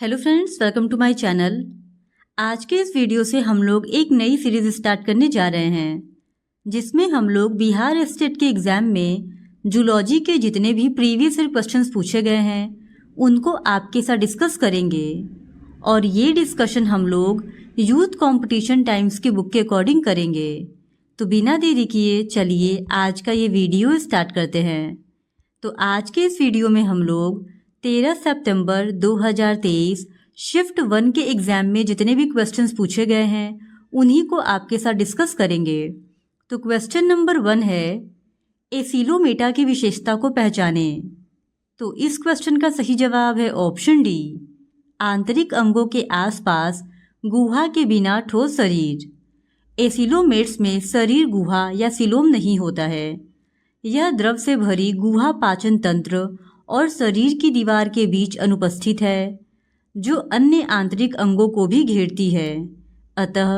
Hello friends, welcome to my channel. आज के इस वीडियो से हम लोग एक नई सीरीज स्टार्ट करने जा रहे हैं जिसमें हम लोग बिहार स्टेट के एग्ज़ाम में जूलॉजी के जितने भी प्रीवियस ईयर क्वेश्चंस पूछे गए हैं उनको आपके साथ डिस्कस करेंगे। और ये डिस्कशन हम लोग यूथ कंपटीशन टाइम्स की बुक के अकॉर्डिंग करेंगे। तो बिना देरी किए चलिए आज का ये वीडियो स्टार्ट करते हैं। तो आज के इस वीडियो में हम लोग 13 सितंबर 2023 शिफ्ट 1 के एग्ज़ाम में जितने भी क्वेश्चंस पूछे गए हैं उन्हीं को आपके साथ डिस्कस करेंगे। तो क्वेश्चन नंबर 1 है, एसिलोमेटा की विशेषता को पहचानें। तो इस क्वेश्चन का सही जवाब है ऑप्शन डी, आंतरिक अंगों के आसपास गुहा के बिना ठोस शरीर। एसिलोमेट्स में शरीर गुहा या सिलोम नहीं होता है। यह द्रव से भरी गुहा पाचन तंत्र और शरीर की दीवार के बीच अनुपस्थित है, जो अन्य आंतरिक अंगों को भी घेरती है। अतः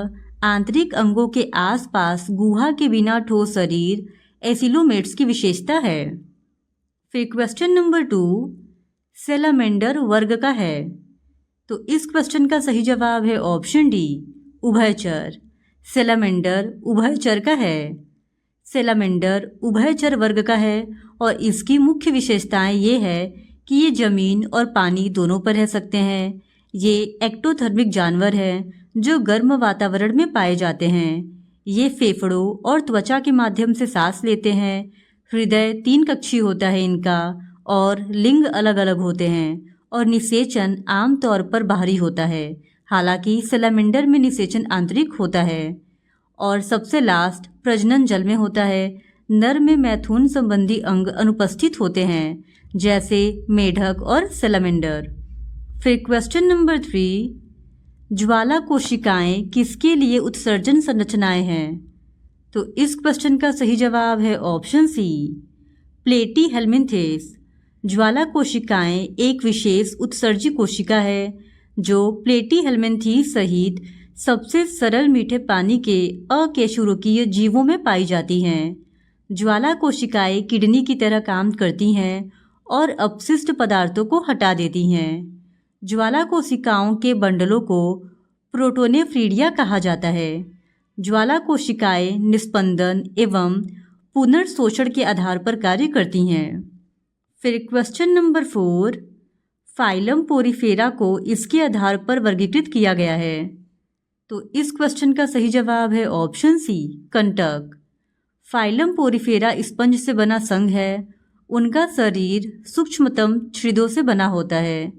आंतरिक अंगों के आसपास गुहा के बिना ठोस शरीर एसिलोमेट्स की विशेषता है। फिर क्वेश्चन नंबर 2 सैलामेंडर वर्ग का है। तो इस क्वेश्चन का सही जवाब है ऑप्शन डी, उभयचर। सैलामेंडर उभयचर का है। सैलामेंडर उभयचर वर्ग का है और इसकी मुख्य विशेषताएं ये है कि ये ज़मीन और पानी दोनों पर रह सकते हैं। ये एक्टोथर्मिक जानवर हैं जो गर्म वातावरण में पाए जाते हैं। ये फेफड़ों और त्वचा के माध्यम से सांस लेते हैं। हृदय 3 कक्षीय होता है इनका और लिंग अलग अलग होते हैं और निषेचन आमतौर पर बाहरी होता है। हालांकि सैलामेंडर में निषेचन आंतरिक होता है। और सबसे लास्ट प्रजनन जल में होता है। नर में मैथुन संबंधी अंग अनुपस्थित होते हैं जैसे मेढक और सैलामेंडर। फिर क्वेश्चन नंबर 3 ज्वाला कोशिकाएं किसके लिए उत्सर्जन संरचनाएं हैं। तो इस क्वेश्चन का सही जवाब है ऑप्शन सी, प्लेटीहेल्मिन्थेस। ज्वाला कोशिकाएं एक विशेष उत्सर्जी कोशिका है जो प्लेटीहेल्मिन्थेस सहित सबसे सरल मीठे पानी के अकेशुरोकीय जीवों में पाई जाती हैं। ज्वाला कोशिकाएं किडनी की तरह काम करती हैं और अपशिष्ट पदार्थों को हटा देती हैं। ज्वाला कोशिकाओं के बंडलों को प्रोटोनेफ्रीडिया कहा जाता है। ज्वाला कोशिकाएं निस्पंदन एवं पुनर्शोषण के आधार पर कार्य करती हैं। फिर क्वेश्चन नंबर 4 फाइलम पोरीफेरा को इसके आधार पर वर्गीकृत किया गया है। तो इस क्वेश्चन का सही जवाब है ऑप्शन सी, कंटक। फाइलम पोरीफेरा स्पंज से बना संघ है। उनका शरीर सूक्ष्मतम छिद्रों से बना होता है।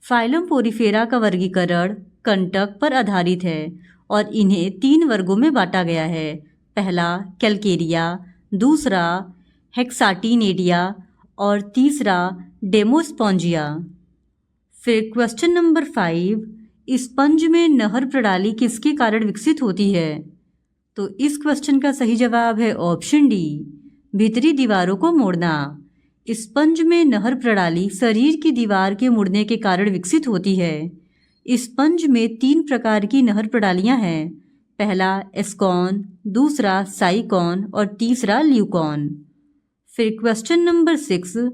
फाइलम पोरीफेरा का वर्गीकरण कंटक पर आधारित है और इन्हें 3 वर्गों में बांटा गया है। पहला कैलकेरिया, दूसरा हेक्साटिनेडिया और तीसरा डेमोस्पोंजिया। फिर क्वेश्चन नंबर 5 स्पंज में नहर प्रणाली किसके कारण विकसित होती है। तो इस क्वेश्चन का सही जवाब है ऑप्शन डी, भीतरी दीवारों को मोड़ना। स्पंज में नहर प्रणाली शरीर की दीवार के मुड़ने के कारण विकसित होती है। स्पंज में 3 प्रकार की नहर प्रणालियां हैं। पहला एस्कॉन, दूसरा साइकॉन और तीसरा ल्यूकॉन। फिर क्वेश्चन नंबर 6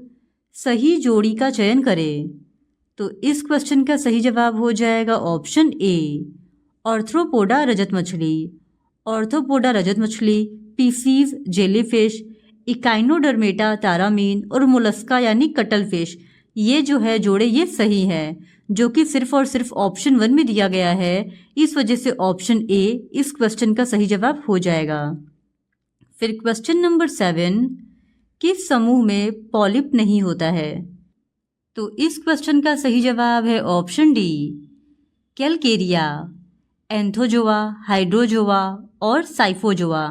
सही जोड़ी का चयन करें। तो इस क्वेश्चन का सही जवाब हो जाएगा ऑप्शन ए, ऑर्थ्रोपोडा रजत मछली। ऑर्थ्रोपोडा रजत मछली, पीसीज जेलीफिश, इकाइनोडर्मेटा तारामीन और मोलस्का यानी कटल फिश, ये जो है जोड़े ये सही है, जो कि सिर्फ और सिर्फ ऑप्शन 1 में दिया गया है। इस वजह से ऑप्शन ए इस क्वेश्चन का सही जवाब हो जाएगा। फिर क्वेश्चन नंबर 7 किस समूह में पॉलिप नहीं होता है। तो इस क्वेश्चन का सही जवाब है option D, Calcarea. Anthozoa, Hydrozoa और साइफोजोआ,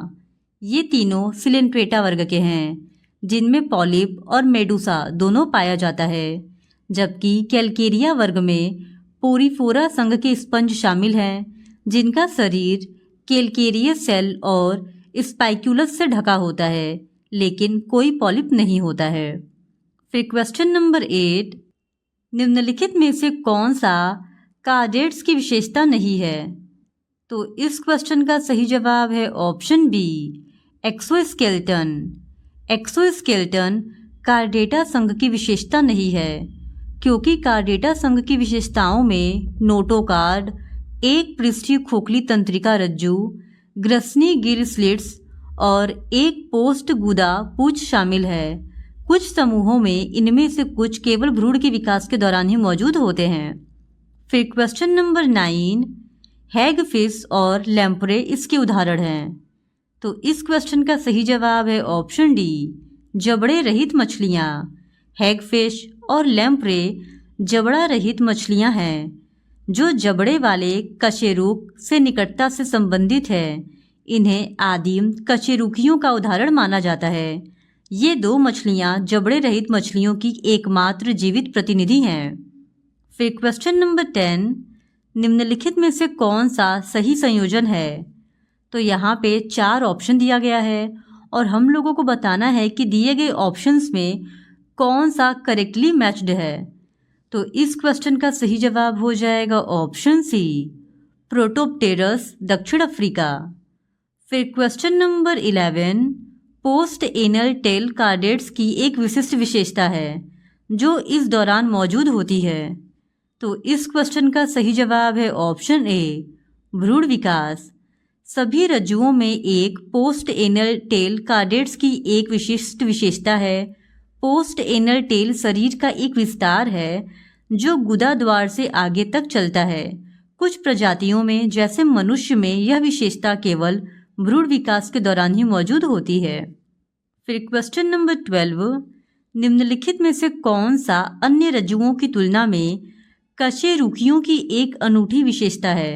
ये तीनों सिलेंट्रेटा वर्ग के हैं जिनमें पॉलिप और मेडुसा दोनों पाया जाता है। जबकि कैलकेरिया वर्ग में पोरीफोरा संघ के स्पंज शामिल हैं जिनका शरीर कैलकेरियस सेल और स्पाइक्यूलस से ढका होता है, लेकिन कोई पॉलिप नहीं होता है। फिर क्वेश्चन नंबर 8 निम्नलिखित में से कौन सा कार्डेट्स की विशेषता नहीं है। तो इस क्वेश्चन का सही जवाब है option B, exoskeleton. Exoskeleton chordata संघ की विशेषता नहीं है। क्योंकि कार्डेटा संघ की विशेषताओं में नोटोकार्ड, एक पृष्ठीय खोखली तंत्रिका रज्जु, ग्रसनी गिर स्लिट्स और एक पोस्ट गुदा पूंछ शामिल है। कुछ समूहों में इनमें से कुछ केवल भ्रूण के विकास के दौरान ही मौजूद होते हैं। फिर क्वेश्चन नंबर 9, हैगफिश और लैम्प्रे इसके उदाहरण हैं। तो इस क्वेश्चन का सही जवाब है ऑप्शन डी, जबड़े रहित मछलियाँ। हैगफिश और लैम्प्रे जबड़ा रहित मछलियाँ हैं जो जबड़े वाले कशेरुक से निकटता से संबंधित है। इन्हें आदिम कशेरुकियों का उदाहरण माना जाता है। ये दो मछलियाँ जबड़े रहित मछलियों की एकमात्र जीवित प्रतिनिधि हैं। फिर क्वेश्चन नंबर 10, निम्नलिखित में से कौन सा सही संयोजन है? तो यहाँ पे 4 ऑप्शन दिया गया है और हम लोगों को बताना है कि दिए गए ऑप्शंस में कौन सा करेक्टली मैच्ड है। तो इस क्वेश्चन का सही जवाब हो जाएगा ऑप्शन सी, प्रोटोप्टेरस दक्षिण अफ्रीका। फिर question number 11, post anal tail chordates की एक विशिष्ट विशेषता है जो इस दौरान मौजूद होती है। तो इस क्वेश्चन का सही जवाब है ऑप्शन ए, भ्रूण विकास। सभी रज्जुओं में एक पोस्ट एनल टेल कार्डेट्स की एक विशिष्ट विशेषता है। पोस्ट एनल टेल शरीर का एक विस्तार है जो गुदा द्वार से आगे तक चलता है। कुछ प्रजातियों में जैसे मनुष्य में यह विशेषता केवल भ्रूण विकास के दौरान ही मौजूद होती है। फिर क्वेश्चन नंबर 12, निम्नलिखित में से कौन सा अन्य रज्जुओं की तुलना में कशेरुकियों की एक अनूठी विशेषता है?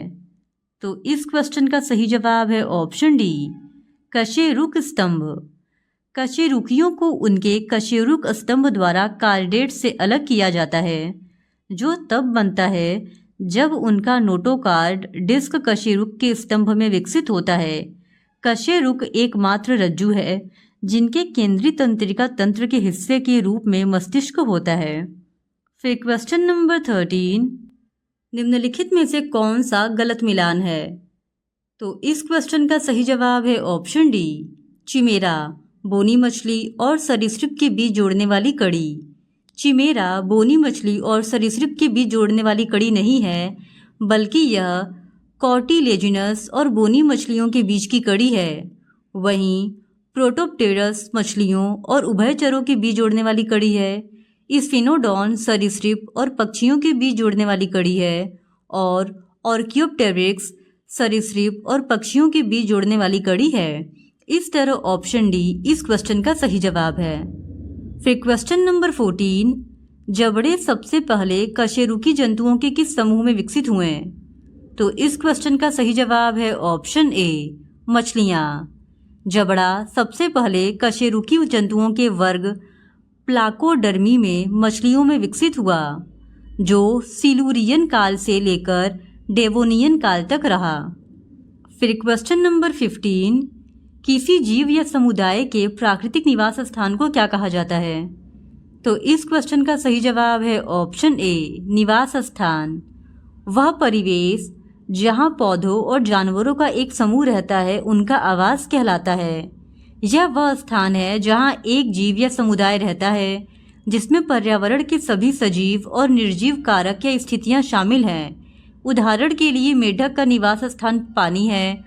तो इस क्वेश्चन का सही जवाब है ऑप्शन डी, कशेरुक स्तंभ। कशेरुकियों को उनके कशेरुक स्तंभ द्वारा कार्डेट से अलग किया जाता है, जो तब बनता है जब उनका नोटोकार्ड डिस्क कशेरुक के स्तंभ में विकसित होता है। कशेरुक एकमात्र रज्जु है जिनके केंद्रीय तंत्रिका तंत्र के हिस्से के रूप में मस्तिष्क होता है। फिर क्वेश्चन नंबर 13, निम्नलिखित में से कौन सा गलत मिलान है? तो इस क्वेश्चन का सही जवाब है ऑप्शन डी, चिमेरा, बोनी मछली और सरीसृप के बीच जोड़ने वाली कड़ी। चिमेरा बोनी मछली और सरीसृप के बीच जोड़ने वाली कड़ी नहीं है, बल्कि यह कॉर्टिलेजिनस और बोनी मछलियों के बीच की कड़ी है। वहीं प्रोटोप्टेरस मछलियों और उभयचरों के बीच जोड़ने वाली कड़ी है। स्फिनोडॉन सरीसृप और पक्षियों के बीच जोड़ने वाली कड़ी है और ऑर्कियोप्टेरिक्स सरीसृप और पक्षियों के बीच जोड़ने वाली कड़ी है। इस तरह ऑप्शन डी इस क्वेश्चन का सही जवाब है। फिर क्वेश्चन नंबर 14, जबड़े सबसे पहले कशेरुकी जंतुओं के किस समूह में विकसित हुए? तो इस क्वेश्चन का सही जवाब है ऑप्शन ए, मछलियाँ। जबड़ा सबसे पहले कशेरुकी जंतुओं के वर्ग प्लाकोडर्मी में मछलियों में विकसित हुआ, जो सिलूरियन काल से लेकर डेवोनियन काल तक रहा। फिर क्वेश्चन नंबर 15, किसी जीव या समुदाय के प्राकृतिक निवास स्थान को क्या कहा जाता है? तो इस क्वेश्चन का सही जवाब है ऑप्शन ए, निवास स्थान। वह परिवेश जहाँ पौधों और जानवरों का एक समूह रहता है उनका आवास कहलाता है। यह वह स्थान है जहाँ एक जीव या समुदाय रहता है जिसमें पर्यावरण के सभी सजीव और निर्जीव कारक या स्थितियाँ शामिल हैं। उदाहरण के लिए मेढक का निवास स्थान पानी है,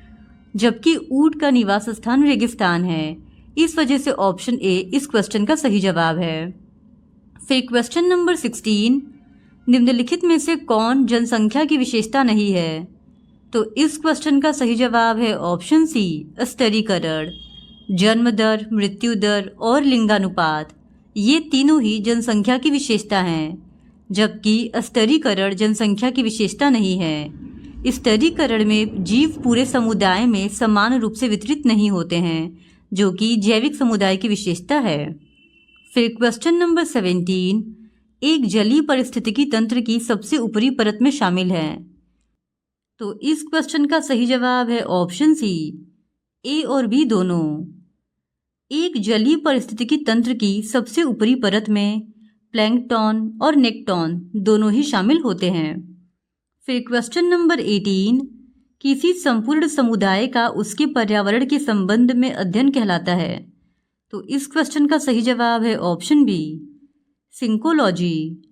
जबकि ऊंट का निवास स्थान रेगिस्तान है। इस वजह से ऑप्शन ए इस क्वेश्चन का सही जवाब है। फिर क्वेश्चन नंबर 16, निम्नलिखित में से कौन जनसंख्या की विशेषता नहीं है? तो इस क्वेश्चन का सही जवाब है ऑप्शन सी, स्तरीकरण। जन्म दर, मृत्यु दर और लिंगानुपात ये तीनों ही जनसंख्या की विशेषता हैं, जबकि स्तरीकरण जनसंख्या की विशेषता नहीं है। स्तरीकरण में जीव पूरे समुदाय में समान रूप से वितरित नहीं होते हैं, जो कि जैविक समुदाय की विशेषता है। फिर क्वेश्चन नंबर 17, एक जलीय पारिस्थितिकी तंत्र की सबसे ऊपरी परत में शामिल है। तो इस क्वेश्चन का सही जवाब है ऑप्शन सी, ए और बी दोनों। एक जलीय पारिस्थितिकी तंत्र की सबसे ऊपरी परत में प्लैंकटन और नेक्टॉन दोनों ही शामिल होते हैं। फिर क्वेश्चन नंबर 18, किसी संपूर्ण समुदाय का उसके पर्यावरण के संबंध में अध्ययन कहलाता है। तो इस क्वेश्चन का सही जवाब है ऑप्शन बी, सिंकोलॉजी।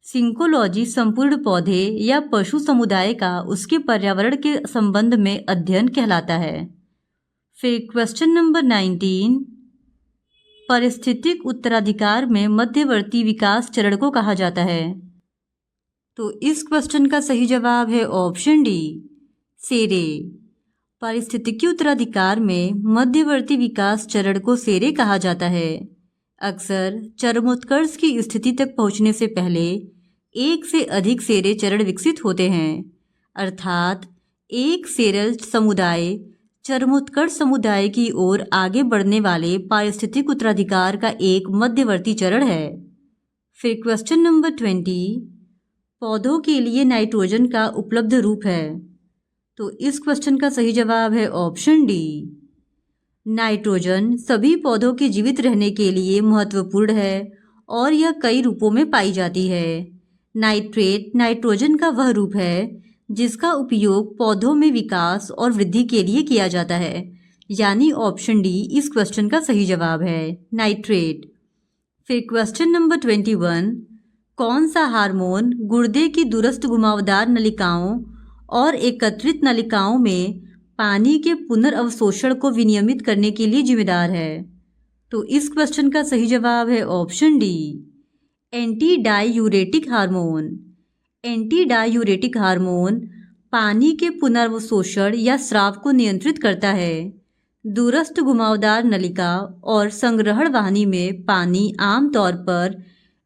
सिंकोलॉजी संपूर्ण पौधे या पशु समुदाय का उसके पर्यावरण के संबंध में अध्ययन कहलाता है। फिर क्वेश्चन नंबर 19, पारिस्थितिक उत्तराधिकार में मध्यवर्ती विकास चरण को कहा जाता है। तो इस क्वेश्चन का सही जवाब है ऑप्शन डी, सेरे। पारिस्थितिकी उत्तराधिकार में मध्यवर्ती विकास चरण को सेरे कहा जाता है। अक्सर चरमोत्कर्ष की स्थिति तक पहुंचने से पहले एक से अधिक सेरे चरण विकसित होते हैं, अर्थात एक सेरल समुदाय चरमोत्कर्ष समुदाय की ओर आगे बढ़ने वाले पारिस्थितिक उत्तराधिकार का एक मध्यवर्ती चरण है। फिर क्वेश्चन नंबर 20, पौधों के लिए नाइट्रोजन का उपलब्ध रूप है। तो इस क्वेश्चन का सही जवाब है ऑप्शन डी, नाइट्रोजन सभी पौधों के जीवित रहने के लिए महत्वपूर्ण है और यह कई रूपों में पाई जाती है। नाइट्रेट नाइट्रोजन का वह रूप है जिसका उपयोग पौधों में विकास और वृद्धि के लिए किया जाता है, यानी ऑप्शन डी इस क्वेश्चन का सही जवाब है, नाइट्रेट। फिर क्वेश्चन नंबर 21, कौन सा हार्मोन गुर्दे की दूरस्थ घुमावदार नलिकाओं और एकत्रित नलिकाओं में पानी के पुनर्अवशोषण को विनियमित करने के लिए जिम्मेदार है? तो इस क्वेश्चन का सही जवाब है option D, anti diuretic hormone. Anti diuretic hormone पानी के पुनर्अवशोषण या स्राव को नियंत्रित करता है। दूरस्थ घुमावदार नलिका और संग्रहण वाहिनी में पानी आमतौर पर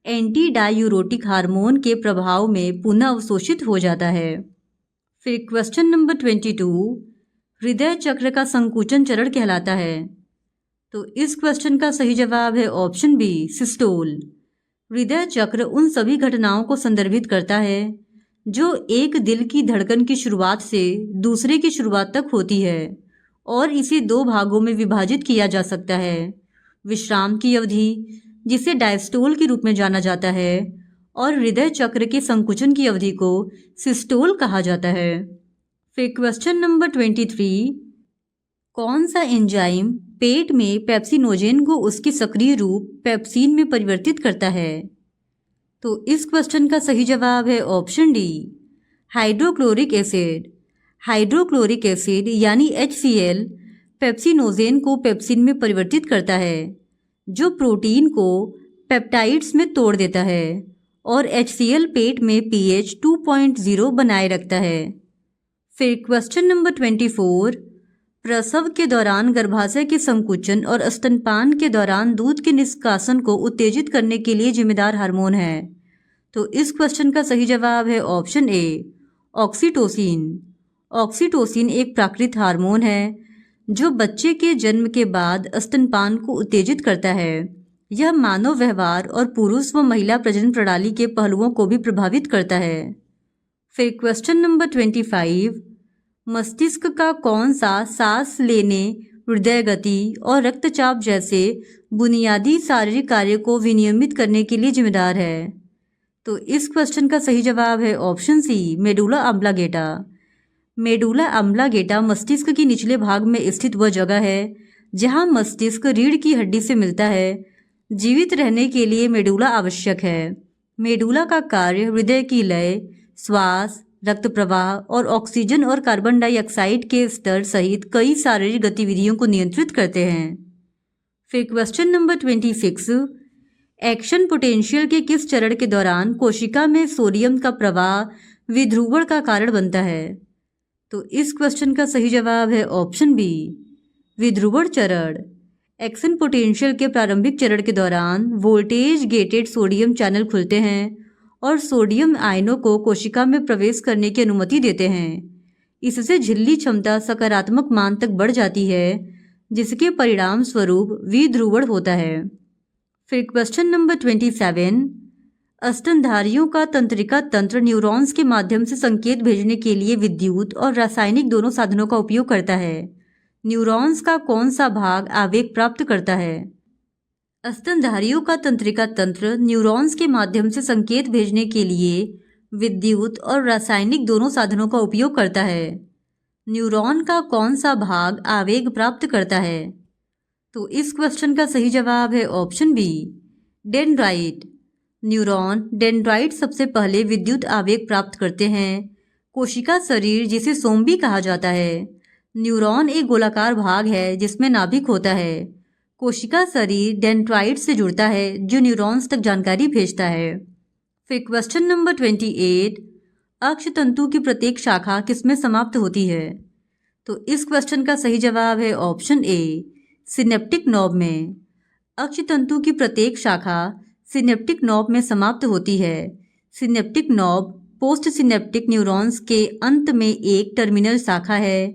एंटी डाययूरेटिक हार्मोन के प्रभाव में पुनः अवशोषित हो जाता है। फिर क्वेश्चन नंबर 22, हृदय चक्र का संकुचन चरण कहलाता है। तो इस क्वेश्चन का सही जवाब है ऑप्शन बी, सिस्टोल। हृदय चक्र उन सभी घटनाओं को संदर्भित करता है जो एक दिल की धड़कन की शुरुआत से दूसरे की शुरुआत तक होती है और इसे दो भागों में विभाजित किया जा सकता है। विश्राम की अवधि, जिसे डायस्टोल के रूप में जाना जाता है, और हृदय चक्र के संकुचन की अवधि को सिस्टोल कहा जाता है। फिर क्वेश्चन नंबर 23, कौन सा एंजाइम पेट में पेप्सिनोजेन को उसके सक्रिय रूप पेप्सिन में परिवर्तित करता है? तो इस क्वेश्चन का सही जवाब है option D, hydrochloric acid. Hydrochloric acid यानी HCl पेप्सिनोजेन को पेप्सिन में परिवर्तित करता है, जो प्रोटीन को पेप्टाइड्स में तोड़ देता है और HCl पेट में pH 2.0 बनाए रखता है। फिर क्वेश्चन नंबर 24, प्रसव के दौरान गर्भाशय के संकुचन और स्तनपान के दौरान दूध के निष्कासन को उत्तेजित करने के लिए जिम्मेदार हार्मोन है। तो इस क्वेश्चन का सही जवाब है ऑप्शन ए, ऑक्सीटोसिन। ऑक्सीटोसिन एक प्राकृतिक हार्मोन है जो बच्चे के जन्म के बाद स्तनपान को उत्तेजित करता है। यह मानव व्यवहार और पुरुष व महिला प्रजनन प्रणाली के पहलुओं को भी प्रभावित करता है। फिर क्वेश्चन नंबर 25, मस्तिष्क का कौन सा सांस लेने, हृदय गति और रक्तचाप जैसे बुनियादी शारीरिक कार्य को विनियमित करने के लिए जिम्मेदार है? तो इस क्वेश्चन का सही जवाब है option C, medulla oblongata. Medulla oblongata मस्तिष्क के निचले भाग में स्थित वह जगह है जहां मस्तिष्क रीढ़ की हड्डी से मिलता है। जीवित रहने के लिए मेडुला आवश्यक है। मेडुला का कार्य हृदय की लय, श्वास, रक्त प्रवाह और ऑक्सीजन और कार्बन डाइऑक्साइड के स्तर सहित कई शारीरिक गतिविधियों को नियंत्रित करते हैं। फिर क्वेश्चन नंबर 26, एक्शन पोटेंशियल के किस चरण के दौरान कोशिका में सोडियम का प्रवाह विध्रुवण का कारण बनता है? तो इस क्वेश्चन का सही जवाब है ऑप्शन बी, विध्रुवण चरण। एक्शन पोटेंशियल के प्रारंभिक चरण के दौरान वोल्टेज गेटेड सोडियम चैनल खुलते हैं और सोडियम आयनों को कोशिका में प्रवेश करने की अनुमति देते हैं। इससे झिल्ली क्षमता सकारात्मक मान तक बढ़ जाती है, जिसके परिणाम स्वरूप विध्रुवण होता है। फिर क्वेश्चन नंबर 27, स्तनधारियों का तंत्रिका तंत्र न्यूरॉन्स के माध्यम से संकेत भेजने के लिए विद्युत और रासायनिक दोनों साधनों का उपयोग करता है। न्यूरॉन्स का कौन सा भाग आवेग प्राप्त करता है? स्तनधारियों का तंत्रिका तंत्र न्यूरॉन्स के माध्यम से संकेत भेजने के लिए विद्युत और रासायनिक दोनों साधनों का उपयोग करता है। न्यूरॉन का कौन सा भाग आवेग प्राप्त करता है? तो इस क्वेश्चन का सही जवाब है option B, dendrite. Neuron dendrite सबसे पहले विद्युत आवेग प्राप्त करते हैं। कोशिका शरीर, जिसे सोम भी कहा जाता है। न्यूरॉन एक गोलाकार भाग है जिसमें नाभिक होता है। कोशिका शरीर डेंड्राइट से जुड़ता है जो न्यूरॉन्स तक जानकारी भेजता है। फिर क्वेश्चन नंबर 28, अक्षतंतु की प्रत्येक शाखा किसमें समाप्त होती है? तो इस क्वेश्चन का सही जवाब है ऑप्शन ए, सिनेप्टिक नॉब में। अक्षतंतु की प्रत्येक शाखा सिनेप्टिक नॉब में समाप्त होती है। Synaptic knob post synaptic neurons के अंत में एक टर्मिनल शाखा है।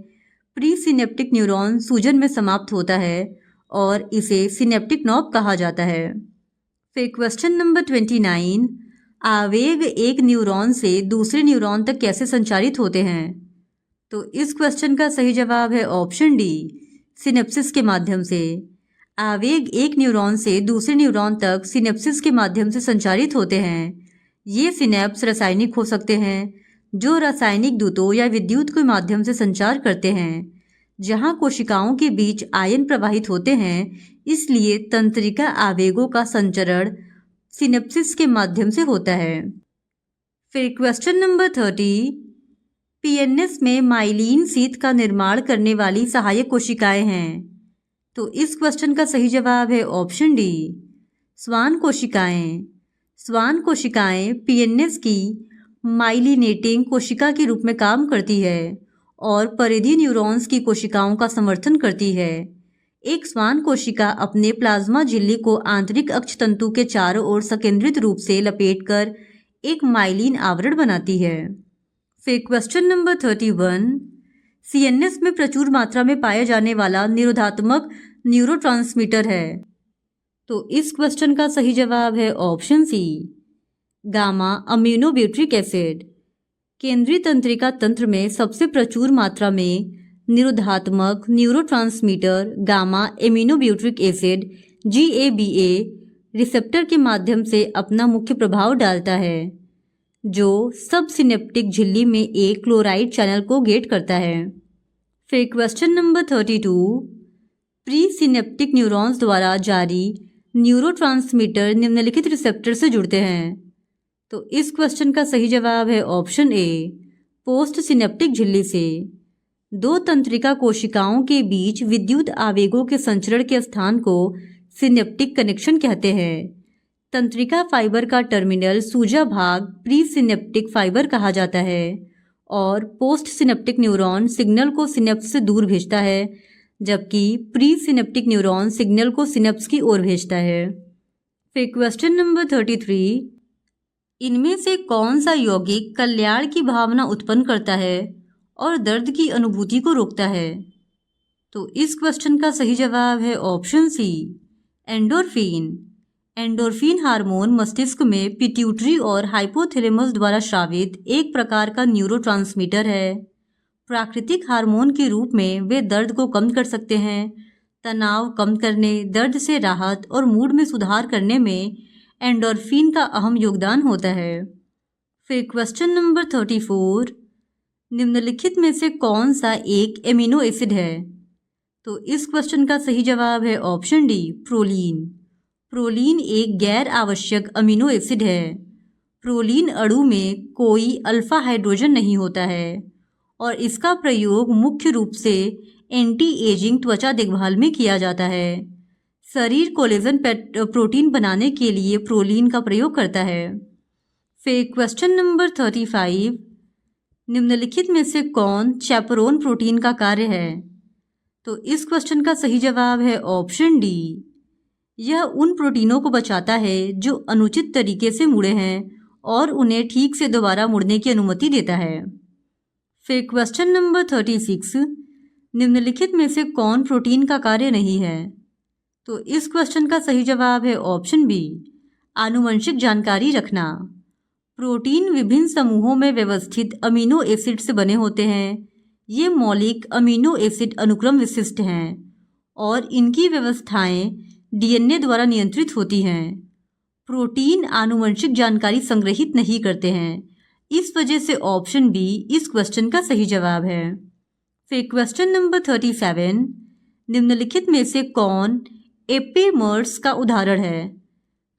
प्री सिनेप्टिक न्यूरॉन सूजन में समाप्त होता है और इसे सिनेप्टिक नॉब कहा जाता है। फिर क्वेश्चन नंबर 29, आवेग एक न्यूरॉन से दूसरे न्यूरॉन तक कैसे संचारित होते हैं? तो इस क्वेश्चन का सही जवाब है ऑप्शन डी, सिनेप्सिस के माध्यम से। आवेग एक न्यूरॉन से दूसरे न्यूरॉन तक सिनेप्सिस के माध्यम से संचारित होते हैं। ये सिनेप्स रासायनिक हो सकते हैं, जो रासायनिक दूतों या विद्युत के माध्यम से संचार करते हैं। जहां कोशिकाओं के बीच आयन प्रवाहित होते हैं, इसलिए तंत्रिका आवेगों का संचरण सिनेप्सिस के माध्यम से होता है। फिर क्वेश्चन नंबर 30, पीएनएस में माइलिन शीथ का निर्माण करने वाली सहायक कोशिकाएं हैं। तो इस क्वेश्चन का सही जवाब है ऑप्शन डी, स्वान कोशिकाएं। स्वान कोशिकाएं पीएनएस की माइलिनेटिंग कोशिका के रूप में काम करती है और परिधीय न्यूरॉन्स की कोशिकाओं का समर्थन करती है। एक स्वान कोशिका अपने प्लाज्मा झिल्ली को आंतरिक अक्षतंतु के चारों ओर संकेंद्रित रूप से लपेटकर एक माइलिन आवरण बनाती है। फिर क्वेश्चन नंबर 31, सीएनएस में प्रचुर मात्रा में पाया जाने वाला निरोधात्मक न्यूरोट्रांसमीटर है। तो इस क्वेश्चन का सही जवाब है ऑप्शन सी, गामा अमीनोब्यूट्रिक एसिड। केंद्रीय तंत्रिका तंत्र में सबसे प्रचुर मात्रा में निरोधात्मक neurotransmitter gamma aminobutyric acid GABA receptor के माध्यम से अपना मुख्य प्रभाव डालता है, जो सब सिनेप्टिक झिल्ली में एक क्लोराइड चैनल को गेट करता है। फिर question number 32, pre synaptic neurons द्वारा जारी न्यूरोट्रांसमीटर निम्नलिखित रिसेप्टर से जुड़ते हैं। तो इस क्वेश्चन का सही जवाब है ऑप्शन ए, पोस्ट सिनेप्टिक झिल्ली से। दो तंत्रिका कोशिकाओं के बीच विद्युत आवेगों के संचरण के स्थान को सिनेप्टिक कनेक्शन कहते हैं। तंत्रिका फाइबर का टर्मिनल सूजा भाग प्री सिनेप्टिक फाइबर कहा जाता है और पोस्ट सिनेप्टिक न्यूरॉन सिग्नल को सिनेप्स से दूर भेजता है, जबकि प्री सिनेप्टिक न्यूरॉन सिग्नल को सिनेप्स की ओर भेजता है। फिर क्वेश्चन नंबर 33, इनमें से कौन सा यौगिक कल्याण की भावना उत्पन्न करता है और दर्द की अनुभूति को रोकता है? तो इस क्वेश्चन का सही जवाब है option C, endorphin. Endorphin hormone मस्तिष्क में पिट्यूटरी और हाइपोथैलेमस द्वारा स्रावित एक प्रकार का न्यूरोट्रांसमीटर है। प्राकृतिक हार्मोन के रूप में वे दर्द को कम कर सकते हैं। तनाव कम करने, दर्द से राहत और मूड में सुधार करने में एंडोर्फिन का अहम योगदान होता है। फिर क्वेश्चन नंबर 34, निम्नलिखित में से कौन सा एक एमिनो एसिड है? तो इस क्वेश्चन का सही जवाब है ऑप्शन डी, प्रोलीन। प्रोलीन एक गैर आवश्यक अमीनो एसिड है। प्रोलीन अणु में कोई अल्फा हाइड्रोजन नहीं होता है और इसका प्रयोग मुख्य रूप से एंटी एजिंग त्वचा देखभाल में किया जाता है। शरीर कोलेजन प्रोटीन बनाने के लिए प्रोलीन का प्रयोग करता है। फिर क्वेश्चन नंबर 35, निम्नलिखित में से कौन चैपरोन प्रोटीन का कार्य है? तो इस क्वेश्चन का सही जवाब है ऑप्शन डी, यह उन प्रोटीनों को बचाता है जो अनुचित तरीके से मुड़े हैं और उन्हें ठीक से दोबारा मुड़ने की अनुमति देता है। फिर क्वेश्चन नंबर 36, निम्नलिखित में से कौन प्रोटीन का कार्य नहीं है? तो इस क्वेश्चन का सही जवाब है ऑप्शन बी, आनुवंशिक जानकारी रखना। प्रोटीन विभिन्न समूहों में व्यवस्थित अमीनो एसिड से बने होते हैं। ये मौलिक अमीनो एसिड अनुक्रम विशिष्ट हैं और इनकी व्यवस्थाएं डीएनए द्वारा नियंत्रित होती हैं। प्रोटीन आनुवंशिक जानकारी संग्रहित नहीं करते हैं, इस वजह से ऑप्शन बी इस क्वेश्चन का सही जवाब है। फिर क्वेश्चन नंबर 37, निम्नलिखित में से कौन एपेमर्स का उदाहरण है?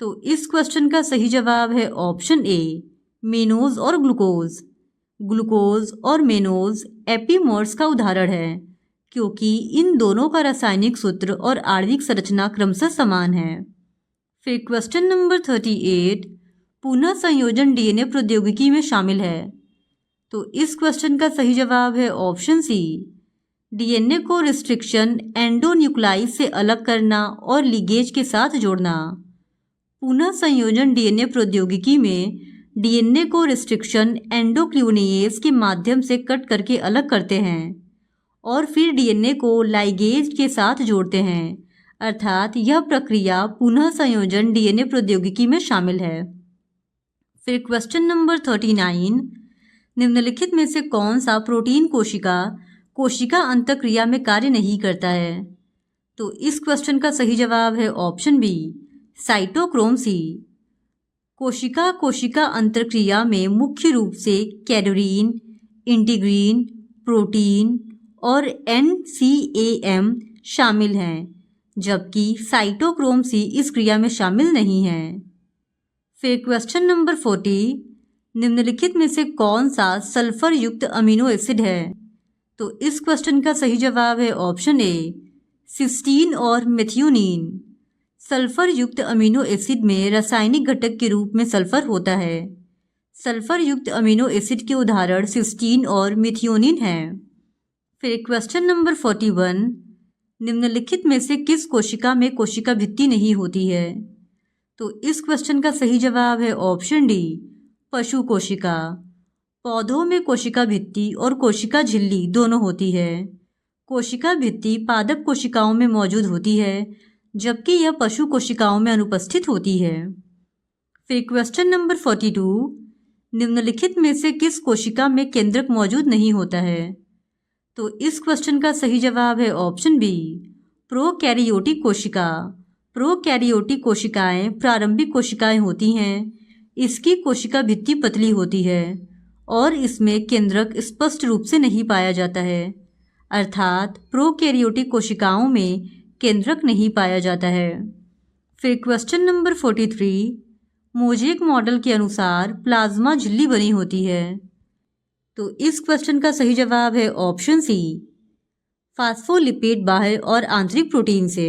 तो तो इस क्वेश्चन का सही जवाब है ऑप्शन ए, मेनोज और ग्लूकोज। ग्लूकोज और मेनोज एपीमर्स का उदाहरण है क्योंकि इन दोनों का रासायनिक सूत्र और आणविक संरचना क्रमशः समान है। फिर क्वेश्चन नंबर 38, पुनः संयोजन डीएनए प्रौद्योगिकी में शामिल है। तो इस क्वेश्चन का सही जवाब है ऑप्शन सी, डीएनए को रिस्ट्रिक्शन एंडोन्यूक्लाइड से अलग करना और लिगेज के साथ जोड़ना। पुनः संयोजन डीएनए प्रौद्योगिकी में डीएनए को रिस्ट्रिक्शन एंडोक्लियोनेज के माध्यम से कट करके अलग करते हैं और फिर डीएनए को लाइगेज के साथ जोड़ते हैं, अर्थात यह प्रक्रिया पुनः संयोजन डीएनए प्रौद्योगिकी में शामिल है। फिर क्वेश्चन नंबर 39, निम्नलिखित में से कौन सा प्रोटीन कोशिका अंतःक्रिया में कार्य नहीं करता है? तो इस क्वेश्चन का सही जवाब है ऑप्शन बी, साइटोक्रोम सी। कोशिका अंतःक्रिया में मुख्य रूप से कैडोरीन, इंटीग्रीन, प्रोटीन और NCAM शामिल हैं, जबकि साइटोक्रोम सी इस क्रिया में शामिल नहीं है। फिर क्वेश्चन नंबर 40, निम्नलिखित में से कौन सा सल्फर युक्त अमीनो एसिड है? तो इस क्वेश्चन का सही जवाब है ऑप्शन ए, सिस्टीन और मेथियोनीन। सल्फर युक्त अमीनो एसिड में रासायनिक घटक के रूप में सल्फर होता है। सल्फर युक्त अमीनो एसिड के उदाहरण सिस्टीन और मेथियोनीन हैं। फिर क्वेश्चन नंबर 41, निम्नलिखित में से किस कोशिका में कोशिका भित्ति नहीं होती है? तो इस क्वेश्चन का सही जवाब है ऑप्शन डी, पशु कोशिका। पौधों में कोशिका भित्ति और कोशिका झिल्ली दोनों होती है। कोशिका भित्ति पादप कोशिकाओं में मौजूद होती है, जबकि यह पशु कोशिकाओं में अनुपस्थित होती है। फिर क्वेश्चन नंबर 42, निम्नलिखित में से किस कोशिका में केंद्रक मौजूद नहीं होता है? तो इस क्वेश्चन का सही जवाब है ऑप्शन बी, प्रोकैरियोटिक कोशिका। प्रोकैरियोटिक कोशिकाएं प्रारंभिक कोशिकाएं होती हैं। इसकी कोशिका भित्ति पतली होती है और इसमें केंद्रक स्पष्ट रूप से नहीं पाया जाता है, अर्थात प्रोकैरियोटिक कोशिकाओं में केंद्रक नहीं पाया जाता है। फिर क्वेश्चन नंबर 43, मोज़ेक मॉडल के अनुसार प्लाज्मा झिल्ली बनी होती है। तो इस क्वेश्चन का सही जवाब है ऑप्शन सी, फास्फोलिपिड बाह्य और आंतरिक प्रोटीन से।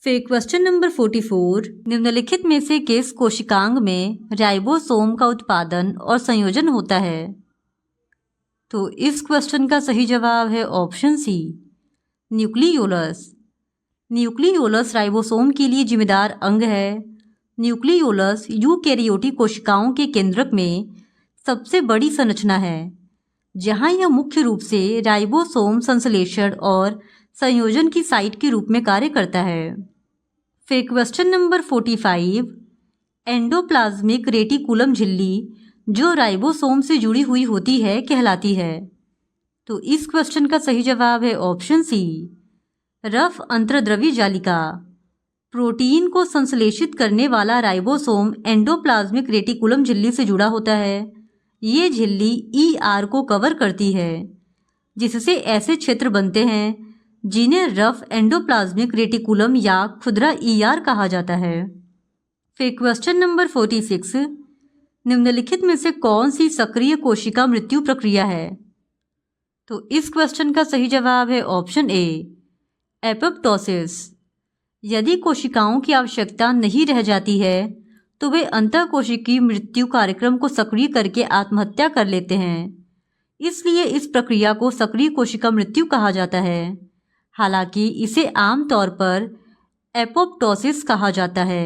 फिर क्वेश्चन नंबर 44, निम्नलिखित में से किस कोशिकांग में राइबोसोम का उत्पादन और संयोजन होता है? तो इस क्वेश्चन का सही जवाब है option C, nucleolus. Nucleolus ribosome के लिए जिम्मेदार अंग है। न्यूक्लियोलस यूकैरियोटिक कोशिकाओं के केंद्रक में सबसे बड़ी संरचना है, जहां यह मुख्य रूप से राइबोसोम संश्लेषण और संयोजन की साइट के रूप में कार्य करता है। फिर क्वेश्चन नंबर 45, एंडोप्लाज्मिक रेटिकुलम झिल्ली जो राइबोसोम से जुड़ी हुई होती है कहलाती है। तो इस क्वेश्चन का सही जवाब है ऑप्शन सी, रफ अंतर्द्रव्य जालिका। प्रोटीन को संश्लेषित करने वाला राइबोसोम एंडोप्लाज्मिक रेटिकुलम झिल्ली से जुड़ा होता है। ये झिल्ली ER को कवर करती है, जिससे ऐसे क्षेत्र बनते हैं जिन्हें रफ एंडोप्लाज्मिक रेटिकुलम या खुदरा ER कहा जाता है। फिर क्वेश्चन नंबर 46, निम्नलिखित में से कौन सी सक्रिय कोशिका मृत्यु प्रक्रिया है? तो इस क्वेश्चन का सही जवाब है ऑप्शन ए, एपोप्टोसिस। यदि कोशिकाओं की आवश्यकता नहीं रह जाती है तो वे अंतःकोशिकीय मृत्यु कार्यक्रम को सक्रिय करके आत्महत्या कर लेते हैं। इसलिए इस प्रक्रिया को सक्रिय कोशिका मृत्यु कहा जाता है। हालांकि इसे आमतौर पर एपोप्टोसिस कहा जाता है।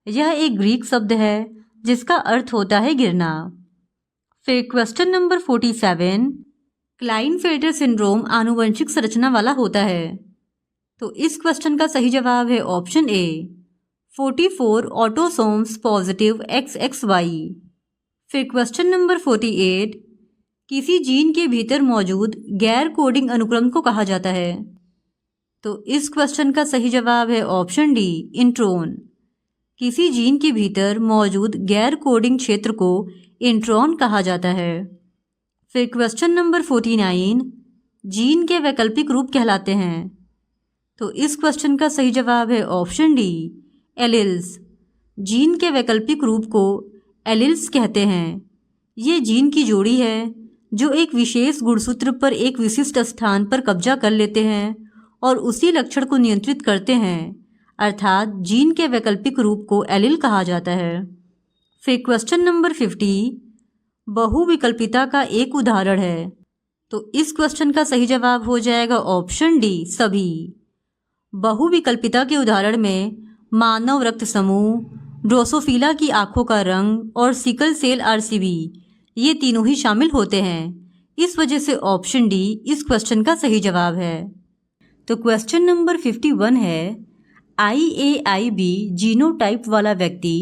यह एक ग्रीक शब्द है जिसका अर्थ होता है गिरना। फिर क्वेश्चन नंबर 47, क्लाइनफेल्टर सिंड्रोम आनुवंशिक संरचना वाला होता है। तो इस क्वेश्चन का सही जवाब है option A, 44 autosomes positive XXY। फिर क्वेश्चन नंबर 48, किसी जीन के भीतर मौजूद गैर कोडिंग अनुक्रम को कहा जाता है। तो इस क्वेश्चन का सही जवाब है ऑप्शन डी, इंट्रोन। किसी जीन के भीतर मौजूद गैर कोडिंग क्षेत्र को इंट्रॉन कहा जाता है। फिर क्वेश्चन नंबर 49, जीन के वैकल्पिक रूप कहलाते हैं। तो इस क्वेश्चन का सही जवाब है ऑप्शन डी, एलील्स। जीन के वैकल्पिक रूप को एलील्स कहते हैं। ये जीन की जोड़ी है जो एक विशेष गुणसूत्र पर एक विशिष्ट स्थान पर कब्जा कर लेते हैं और उसी लक्षण को नियंत्रित करते हैं, अर्थात जीन के वैकल्पिक रूप को एलील कहा जाता है। फिर क्वेश्चन नंबर 50 बहुविकल्पिता का एक उदाहरण है। तो इस क्वेश्चन का सही जवाब हो जाएगा ऑप्शन डी, सभी। बहुविकल्पिता के उदाहरण में मानव रक्त समूह, ड्रोसोफिला की आंखों का रंग और सिकल सेल आरसीबी, ये तीनों ही शामिल होते हैं। इस वजह से ऑप्शन डी इस क्वेश्चन का सही जवाब है। तो क्वेश्चन नंबर 51 है, IAIB जीनोटाइप वाला व्यक्ति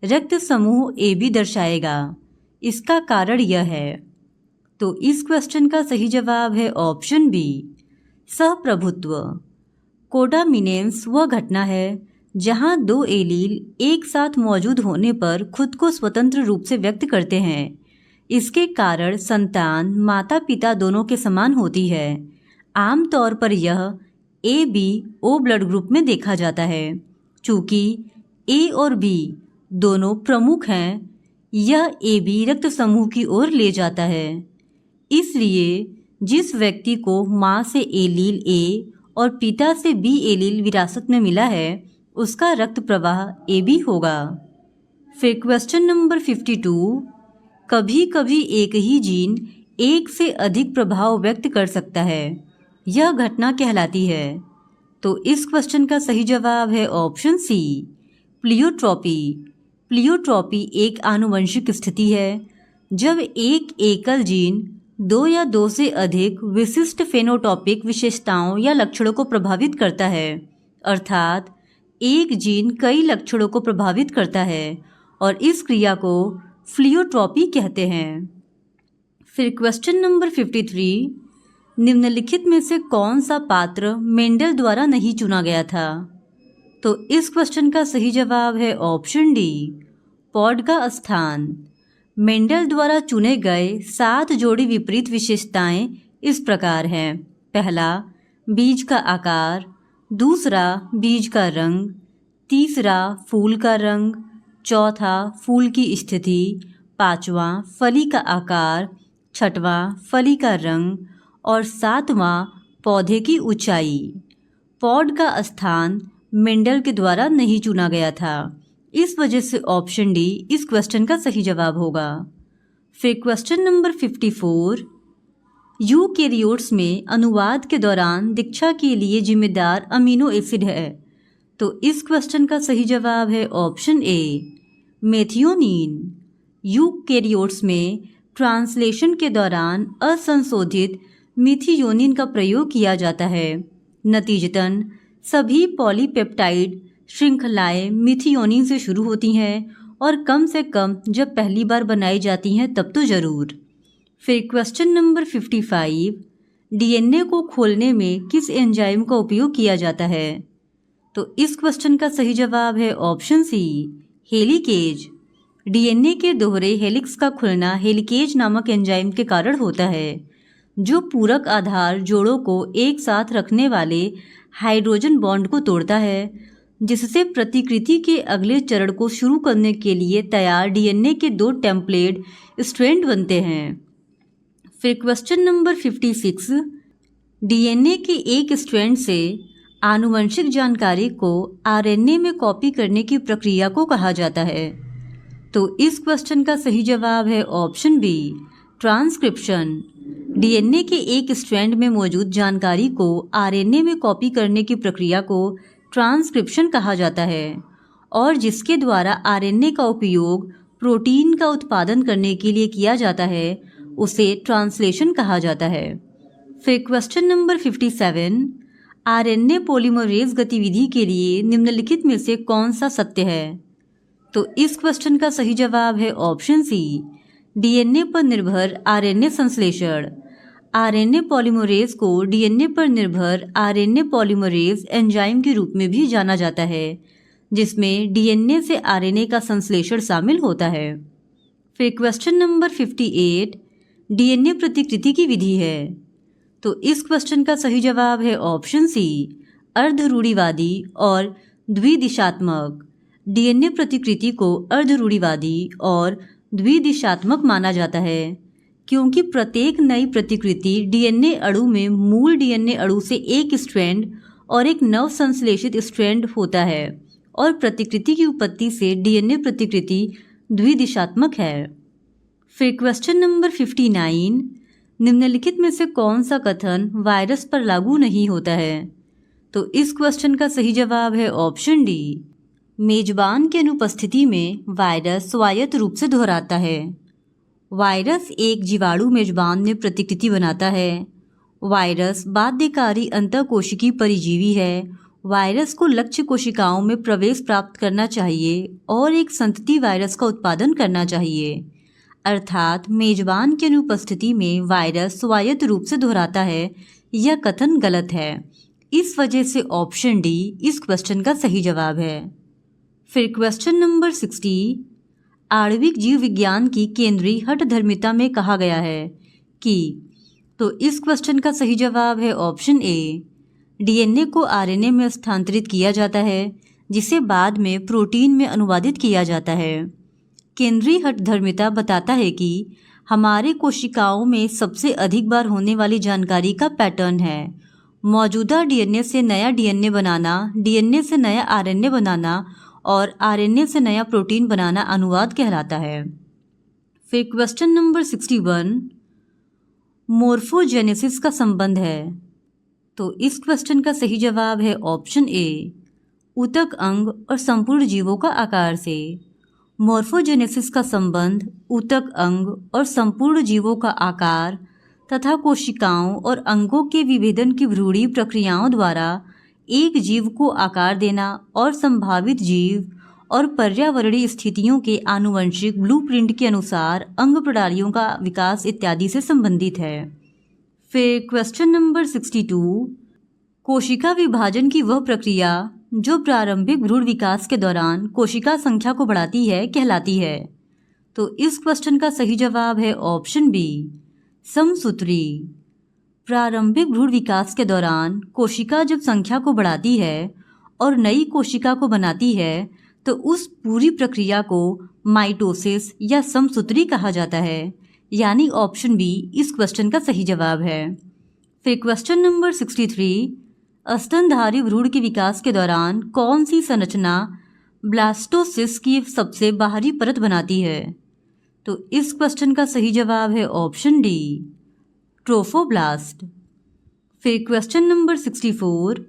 रक्त समूह AB दर्शाएगा। इसका कारण यह है। तो इस क्वेश्चन का सही जवाब है ऑप्शन बी, सहप्रभुत्व। कोडामिनेंस वह घटना है जहां दो एलील एक साथ मौजूद होने पर खुद को स्वतंत्र रूप से व्यक्त करते हैं। इसके कारण संतान माता पिता दोनों के समान होती है। आमतौर पर यह AB-O ब्लड ग्रुप में देखा जाता है। चूँकि A और B दोनों प्रमुख हैं, यह AB रक्त समूह की ओर ले जाता है। इसलिए जिस व्यक्ति को माँ से एलील A और पिता से B एलील विरासत में मिला है, उसका रक्त प्रवाह AB होगा। फिर क्वेश्चन नंबर 52, कभी कभी एक ही जीन एक से अधिक प्रभाव व्यक्त कर सकता है, यह घटना कहलाती है। तो इस क्वेश्चन का सही जवाब है ऑप्शन सी, प्लियोट्रॉपी। प्लियोट्रॉपी एक आनुवंशिक स्थिति है जब एक एकल जीन दो या दो से अधिक विशिष्ट फेनोटॉपिक विशेषताओं या लक्षणों को प्रभावित करता है, अर्थात एक जीन कई लक्षणों को प्रभावित करता है और इस क्रिया को प्लियोट्रॉपी कहते हैं। फिर क्वेश्चन नंबर 53, निम्नलिखित में से कौन सा पात्र मेंडल द्वारा नहीं चुना गया था? तो इस क्वेश्चन का सही जवाब है ऑप्शन डी, पॉड का स्थान। मेंडल द्वारा चुने गए 7 जोड़ी विपरीत विशेषताएं इस प्रकार हैं। पहला, बीज का आकार। दूसरा, बीज का रंग। तीसरा, फूल का रंग। चौथा, फूल की स्थिति। पांचवा, फली का आकार। छठवां, फली का रंग। और सातवां, पौधे की ऊंचाई। पॉड का स्थान मेंडल के द्वारा नहीं चुना गया था। इस वजह से ऑप्शन डी इस क्वेश्चन का सही जवाब होगा। फिर क्वेश्चन नंबर 54, यूकैरियोट्स में अनुवाद के दौरान दीक्षा के लिए जिम्मेदार अमीनो एसिड है। तो इस क्वेश्चन का सही जवाब है ऑप्शन ए, मेथियोनीन। यूकैरियोट्स में ट्रांसलेशन के दौरान असंशोधित मिथियोनिन का प्रयोग किया जाता है। नतीजतन सभी पॉलीपेप्टाइड श्रृंखलाएं मिथियोनिन से शुरू होती हैं और कम से कम जब पहली बार बनाई जाती हैं तब तो ज़रूर। फिर क्वेश्चन नंबर 55, डीएनए को खोलने में किस एंजाइम का उपयोग किया जाता है? तो इस क्वेश्चन का सही जवाब है ऑप्शन सी, हेलिकेज। डीएनए के दोहरे हेलिक्स का खुलना हेलिकेज नामक एंजाइम के कारण होता है, जो पूरक आधार जोड़ों को एक साथ रखने वाले हाइड्रोजन बॉन्ड को तोड़ता है, जिससे प्रतिकृति के अगले चरण को शुरू करने के लिए तैयार डीएनए के 2 टेम्पलेट स्ट्रैंड बनते हैं। फिर क्वेश्चन नंबर 56, डीएनए के एक स्ट्रैंड से आनुवंशिक जानकारी को आरएनए में कॉपी करने की प्रक्रिया को कहा जाता है। तो इस क्वेश्चन का सही जवाब है ऑप्शन बी, ट्रांसक्रिप्शन। डीएनए के एक स्ट्रैंड में मौजूद जानकारी को आरएनए में कॉपी करने की प्रक्रिया को ट्रांसक्रिप्शन कहा जाता है और जिसके द्वारा आरएनए का उपयोग प्रोटीन का उत्पादन करने के लिए किया जाता है, उसे ट्रांसलेशन कहा जाता है। फिर क्वेश्चन नंबर 57, आरएनए पॉलीमरेज गतिविधि के लिए निम्नलिखित में से कौन सा सत्य है? तो इस क्वेश्चन का सही जवाब है ऑप्शन सी, डीएनए पर निर्भर आरएनए संश्लेषण। आरएनए पॉलीमरेज को डीएनए पर निर्भर आरएनए पॉलीमरेज एंजाइम के रूप में भी जाना जाता है, जिसमें डीएनए से आरएनए का संश्लेषण शामिल होता है। फिर क्वेश्चन नंबर 58, डीएनए प्रतिकृति की विधि है। तो इस क्वेश्चन का सही जवाब है ऑप्शन सी, अर्धरूढ़िवादी और द्विदिशात्मक। डीएनए प्रतिकृति को अर्धरूढ़िवादी और द्विदिशात्मक माना जाता है, क्योंकि प्रत्येक नई प्रतिकृति डीएनए अणु में मूल डीएनए अणु से एक स्ट्रैंड और एक नव संश्लेषित स्ट्रैंड होता है और प्रतिकृति की उत्पत्ति से डीएनए प्रतिकृति द्विदिशात्मक है। फिर क्वेश्चन नंबर 59, निम्नलिखित में से कौन सा कथन वायरस पर लागू नहीं होता है? तो इस क्वेश्चन का सही जवाब है ऑप्शन डी, मेजबान की अनुपस्थिति में वायरस स्वायत्त रूप से दोहराता है। वायरस एक जीवाणु मेजबान में प्रतिकृति बनाता है। वायरस बाध्यकारी अंतःकोशिकीय परिजीवी है। वायरस को लक्ष्य कोशिकाओं में प्रवेश प्राप्त करना चाहिए और एक संतति वायरस का उत्पादन करना चाहिए, अर्थात मेजबान की अनुपस्थिति में वायरस स्वायत्त रूप से दोहराता है। यह कथन गलत है। इस वजह से ऑप्शन डी इस क्वेश्चन का सही जवाब है। फिर क्वेश्चन नंबर 60, आणविक जीव विज्ञान की केंद्रीय हठधर्मिता में कहा गया है कि, तो इस क्वेश्चन का सही जवाब है ऑप्शन ए, डीएनए को आरएनए में स्थानांतरित किया जाता है, जिसे बाद में प्रोटीन में अनुवादित किया जाता है। केंद्रीय हठधर्मिता बताता है कि हमारे कोशिकाओं में सबसे अधिक बार होने वाली जानकारी का पैटर्न है। मौजूदा डीएनए से नया डीएनए बनाना, डीएनए से नया आरएनए बनाना और आरएनए से नया प्रोटीन बनाना अनुवाद कहलाता है। फिर क्वेश्चन नंबर 61, मोर्फोजेनेसिस का संबंध है। तो इस क्वेश्चन का सही जवाब है ऑप्शन ए, ऊतक अंग और संपूर्ण जीवों का आकार से। मोर्फोजेनेसिस का संबंध ऊतक अंग और संपूर्ण जीवों का आकार तथा कोशिकाओं और अंगों के विभेदन की भ्रूणीय प्रक्रियाओं द्वारा एक जीव को आकार देना और संभावित जीव और पर्यावरणीय स्थितियों के आनुवंशिक ब्लूप्रिंट के अनुसार अंग प्रणालियों का विकास इत्यादि से संबंधित है। फिर क्वेश्चन नंबर 62, कोशिका विभाजन की वह प्रक्रिया जो प्रारंभिक भ्रूण विकास के दौरान कोशिका संख्या को बढ़ाती है कहलाती है। तो इस क्वेश्चन का सही जवाब है ऑप्शन बी, समसूत्री। प्रारंभिक भ्रूण विकास के दौरान कोशिका जब संख्या को बढ़ाती है और नई कोशिका को बनाती है तो उस पूरी प्रक्रिया को माइटोसिस या समसूत्री कहा जाता है, यानी ऑप्शन बी इस क्वेश्चन का सही जवाब है। फिर क्वेश्चन नंबर 63, स्तनधारी भ्रूण के विकास के दौरान कौन सी संरचना ब्लास्टोसिस्ट की सबसे बाहरी परत बनाती है? तो इस क्वेश्चन का सही जवाब है ऑप्शन डी, ट्रोफोब्लास्ट। फिर क्वेश्चन नंबर 64,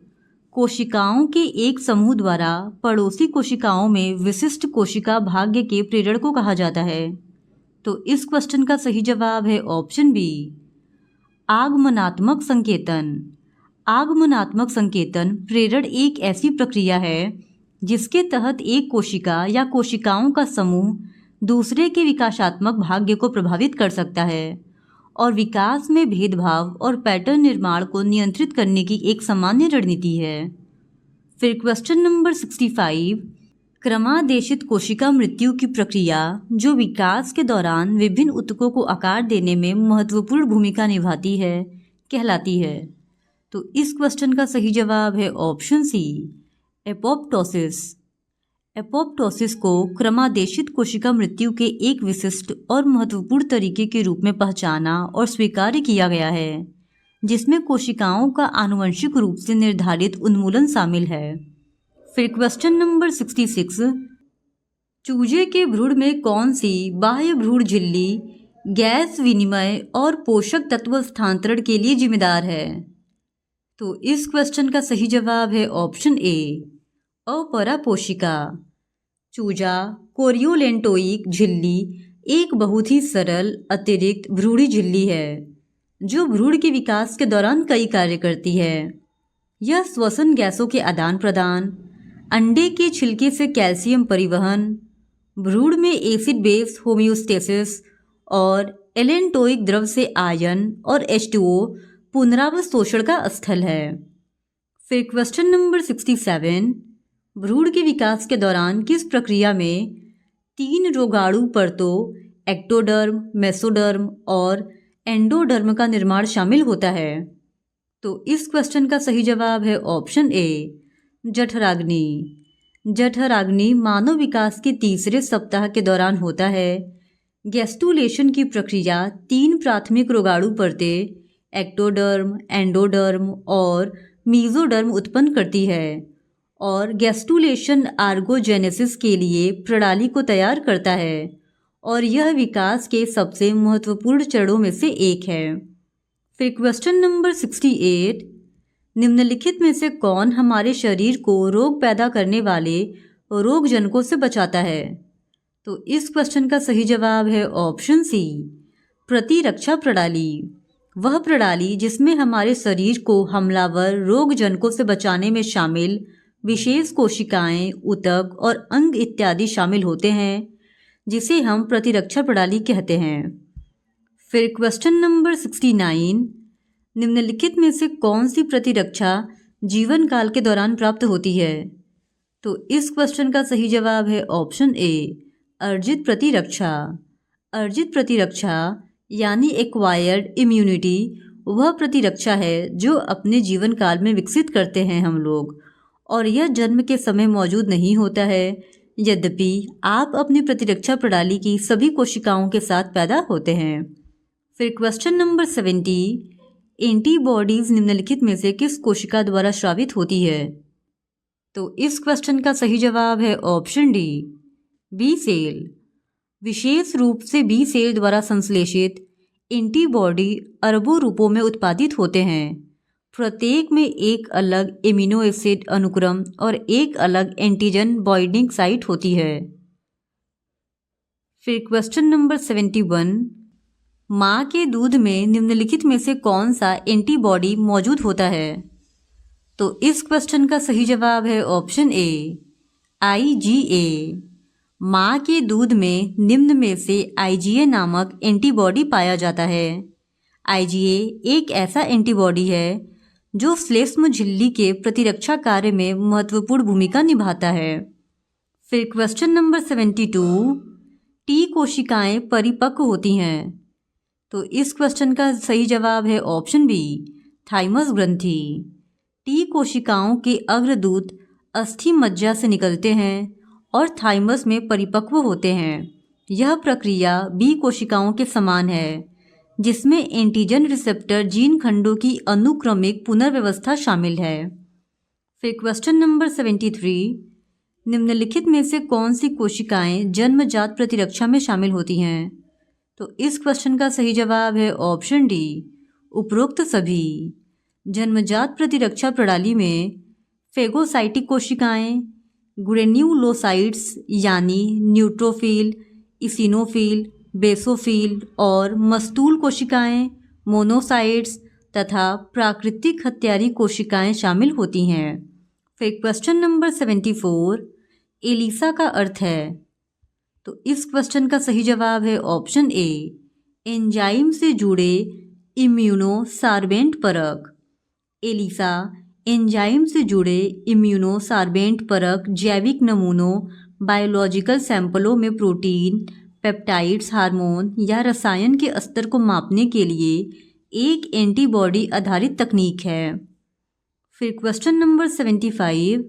कोशिकाओं के एक समूह द्वारा पड़ोसी कोशिकाओं में विशिष्ट कोशिका भाग्य के प्रेरण को कहा जाता है। तो इस क्वेश्चन का सही जवाब है ऑप्शन बी, आगमनात्मक संकेतन। आगमनात्मक संकेतन प्रेरण एक ऐसी प्रक्रिया है जिसके तहत एक कोशिका या कोशिकाओं का समूह दूसरे के विकासात्मक भाग्य को प्रभावित कर सकता है और विकास में भेदभाव और पैटर्न निर्माण को नियंत्रित करने की एक सामान्य रणनीति है। फिर क्वेश्चन नंबर 65, क्रमादेशित कोशिका मृत्यु की प्रक्रिया जो विकास के दौरान विभिन्न ऊतकों को आकार देने में महत्वपूर्ण भूमिका निभाती है कहलाती है। तो इस क्वेश्चन का सही जवाब है ऑप्शन सी, एपोप्टोसिस। एपोप्टोसिस को क्रमादेशित कोशिका मृत्यु के एक विशिष्ट और महत्वपूर्ण तरीके के रूप में पहचाना और स्वीकार किया गया है, जिसमें कोशिकाओं का आनुवंशिक रूप से निर्धारित उन्मूलन शामिल है। फिर क्वेश्चन नंबर 66, चूजे के भ्रूण में कौन सी बाह्य भ्रूण झिल्ली गैस विनिमय और पोषक तत्व स्थानांतरण के लिए जिम्मेदार है? तो इस क्वेश्चन का सही जवाब है ऑप्शन ए, अपरापोशिका। चूजा कोरियोलेंटोइक झिल्ली एक बहुत ही सरल अतिरिक्त भ्रूणी झिल्ली है जो भ्रूण के विकास के दौरान कई कार्य करती है। यह श्वसन गैसों के आदान प्रदान, अंडे के छिलके से कैल्शियम परिवहन, भ्रूण में एसिड बेस होम्योस्टेसिस और एलेंटोइक द्रव से आयन और H2O पुनरावशोषण का स्थल है। फिर क्वेश्चन नंबर 67, भ्रूण के विकास के दौरान किस प्रक्रिया में 3 रोगाणु परतों एक्टोडर्म, मेसोडर्म और एंडोडर्म का निर्माण शामिल होता है? तो इस क्वेश्चन का सही जवाब है ऑप्शन ए, जठराग्नि। जठराग्नि मानव विकास के तीसरे सप्ताह के दौरान होता है। गैस्ट्रुलेशन की प्रक्रिया 3 प्राथमिक रोगाणु परतें एक्टोडर्म, एंडोडर्म और मीजोडर्म उत्पन्न करती है और गैस्ट्रुलेशन आर्गोजेनेसिस के लिए प्रणाली को तैयार करता है और यह विकास के सबसे महत्वपूर्ण चरणों में से एक है। फिर क्वेश्चन नंबर 68, निम्नलिखित में से कौन हमारे शरीर को रोग पैदा करने वाले रोगजनकों से बचाता है? तो इस क्वेश्चन का सही जवाब है ऑप्शन सी, प्रतिरक्षा प्रणाली। वह प्रणाली जिसमें हमारे शरीर को हमलावर रोगजनकों से बचाने में शामिल विशेष कोशिकाएं, ऊतक और अंग इत्यादि शामिल होते हैं, जिसे हम प्रतिरक्षा प्रणाली कहते हैं। फिर क्वेश्चन नंबर 69, निम्नलिखित में से कौन सी प्रतिरक्षा जीवन काल के दौरान प्राप्त होती है? तो इस क्वेश्चन का सही जवाब है ऑप्शन ए, अर्जित प्रतिरक्षा। अर्जित प्रतिरक्षा यानी एक्वायर्ड इम्यूनिटी वह प्रतिरक्षा है जो अपने जीवन काल में विकसित करते हैं हम लोग, और यह जन्म के समय मौजूद नहीं होता है, यद्यपि आप अपनी प्रतिरक्षा प्रणाली की सभी कोशिकाओं के साथ पैदा होते हैं। फिर क्वेश्चन नंबर 70, एंटीबॉडीज निम्नलिखित में से किस कोशिका द्वारा स्रावित होती है? तो इस क्वेश्चन का सही जवाब है ऑप्शन डी, बी सेल। विशेष रूप से बी सेल द्वारा संश्लेषित एंटीबॉडी अरबों रूपों में उत्पादित होते हैं। प्रत्येक में एक अलग एमिनो एसिड अनुक्रम और एक अलग एंटीजन बाइंडिंग साइट होती है। फिर क्वेश्चन नंबर 71, माँ के दूध में निम्नलिखित में से कौन सा एंटीबॉडी मौजूद होता है? तो इस क्वेश्चन का सही जवाब है ऑप्शन ए, IgA। माँ के दूध में निम्न में से IgA नामक एंटीबॉडी पाया जाता है। IgA एक ऐसा एंटीबॉडी है जो श्लेष्म झिल्ली के प्रतिरक्षा कार्य में महत्वपूर्ण भूमिका निभाता है। फिर क्वेश्चन नंबर 72, टी कोशिकाएं परिपक्व होती हैं। तो इस क्वेश्चन का सही जवाब है ऑप्शन बी, थाइमस ग्रंथि। टी कोशिकाओं के अग्रदूत अस्थि मज्जा से निकलते हैं और थाइमस में परिपक्व होते हैं। यह प्रक्रिया बी कोशिकाओं के समान है, जिसमें एंटीजन रिसेप्टर जीन खंडों की अनुक्रमिक पुनर्व्यवस्था शामिल है। फिर क्वेश्चन नंबर 73, निम्नलिखित में से कौन सी कोशिकाएं जन्मजात प्रतिरक्षा में शामिल होती हैं? तो इस क्वेश्चन का सही जवाब है ऑप्शन डी, उपरोक्त सभी। जन्मजात प्रतिरक्षा प्रणाली में फेगोसाइटिक कोशिकाएं, ग्रेन्युलोसाइट्स यानी न्यूट्रोफिल, इसिनोफिल, बेसोफिल और मस्तूल कोशिकाएं, मोनोसाइट्स तथा प्राकृतिक हत्यारी कोशिकाएं शामिल होती हैं। फिर क्वेश्चन नंबर 74, एलिसा का अर्थ है? तो इस क्वेश्चन का सही जवाब है ऑप्शन ए, एंजाइम से जुड़े इम्यूनो सार्बेंट परक। एलिसा एंजाइम से जुड़े इम्यूनो सार्बेंट परक जैविक नमूनों, बायोलॉजिकल सैंपलों में प्रोटीन, पेप्टाइड्स, हार्मोन या रसायन के स्तर को मापने के लिए एक एंटीबॉडी आधारित तकनीक है। फिर क्वेश्चन नंबर 75,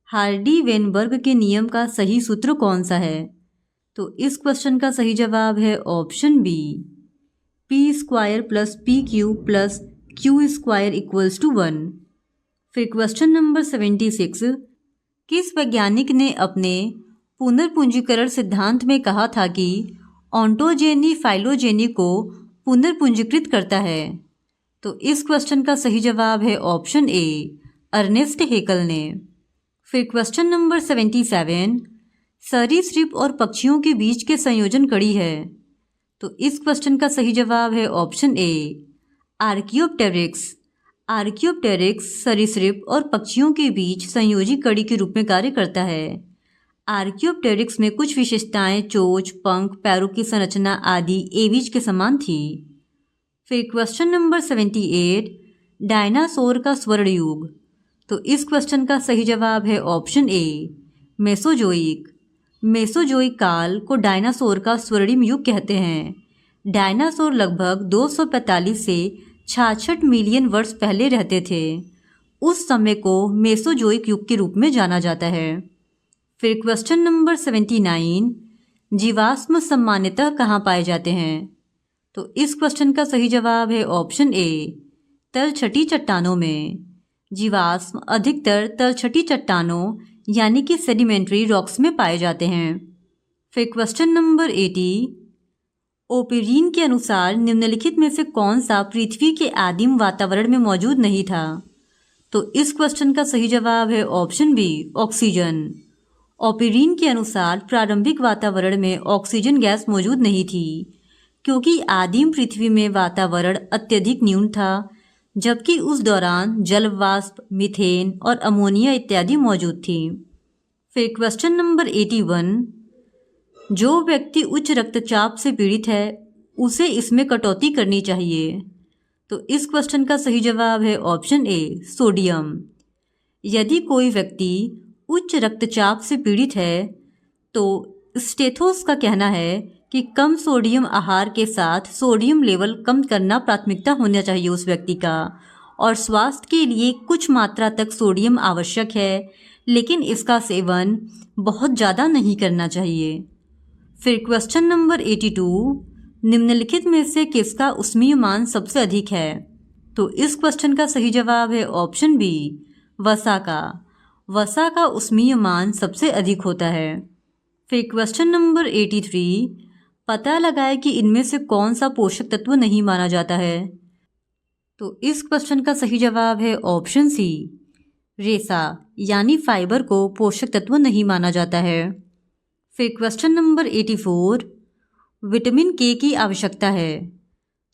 हार्डी वेनबर्ग के नियम का सही सूत्र कौन सा है? तो इस क्वेश्चन का सही जवाब है option B, p² + pq + q² = 1। फिर क्वेश्चन नंबर 76, किस वैज्ञानिक ने अपने पुनर्पूंजीकरण सिद्धांत में कहा था कि ऑन्टोजेनी फाइलोजेनी को पुनर्पूंजीकृत करता है? तो इस क्वेश्चन का सही जवाब है ऑप्शन ए, अर्नेस्ट हेकल ने। फिर क्वेश्चन नंबर 77, सरीसृप और पक्षियों के बीच के संयोजन कड़ी है। तो इस क्वेश्चन का सही जवाब है ऑप्शन ए, आर्कियोप्टेरिक्स। आर्कियोप्टेरिक्स सरीसृप और पक्षियों के बीच संयोजी कड़ी के रूप में कार्य करता है। आर्कियोप्टेरिक्स में कुछ विशेषताएं चोंच, पंख, पैरों की संरचना आदि एवीज के समान थी। फिर क्वेश्चन नंबर 78, डायनासोर का स्वर्ण युग। तो इस क्वेश्चन का सही जवाब है ऑप्शन ए, मेसोजोइक। मेसोजोइक काल को डायनासोर का स्वर्णिम युग कहते हैं। डायनासोर लगभग 245 से 66 मिलियन वर्ष पहले रहते थे। उस समय को मेसोजोइक युग के रूप में जाना जाता है। फिर क्वेश्चन नंबर 79, जीवाश्म सामान्यतः कहाँ पाए जाते हैं? तो इस क्वेश्चन का सही जवाब है ऑप्शन ए, तलछटी चट्टानों में। जीवाश्म अधिकतर तलछटी चट्टानों यानी कि सेडिमेंट्री रॉक्स में पाए जाते हैं। फिर क्वेश्चन नंबर 80, ओपेरिन के अनुसार निम्नलिखित में से कौन सा पृथ्वी के आदिम वातावरण में मौजूद नहीं था? तो इस क्वेश्चन का सही जवाब है ऑप्शन बी, ऑक्सीजन। ओपेरिन के अनुसार प्रारंभिक वातावरण में ऑक्सीजन गैस मौजूद नहीं थी, क्योंकि आदिम पृथ्वी में वातावरण अत्यधिक न्यून था, जबकि उस दौरान जल वाष्प, मीथेन और अमोनिया इत्यादि मौजूद थी। फिर क्वेश्चन नंबर 81, जो व्यक्ति उच्च रक्तचाप से पीड़ित है उसे इसमें कटौती करनी चाहिए। तो इस क्वेश्चन का सही जवाब है ऑप्शन ए, सोडियम। यदि कोई व्यक्ति उच्च रक्तचाप से पीड़ित है तो स्टेथोस का कहना है कि कम सोडियम आहार के साथ सोडियम लेवल कम करना प्राथमिकता होना चाहिए उस व्यक्ति का, और स्वास्थ्य के लिए कुछ मात्रा तक सोडियम आवश्यक है, लेकिन इसका सेवन बहुत ज़्यादा नहीं करना चाहिए। फिर क्वेश्चन नंबर 82, निम्नलिखित में से किसका ऊष्मीय मान सबसे अधिक है? तो इस क्वेश्चन का सही जवाब है ऑप्शन बी, वसा का। वसा का ऊष्मीय मान सबसे अधिक होता है। फिर क्वेश्चन नंबर 83, पता लगाए कि इनमें से कौन सा पोषक तत्व नहीं माना जाता है? तो इस क्वेश्चन का सही जवाब है ऑप्शन सी, रेशा यानी फाइबर को पोषक तत्व नहीं माना जाता है। फिर क्वेश्चन नंबर 84, विटामिन के की आवश्यकता है।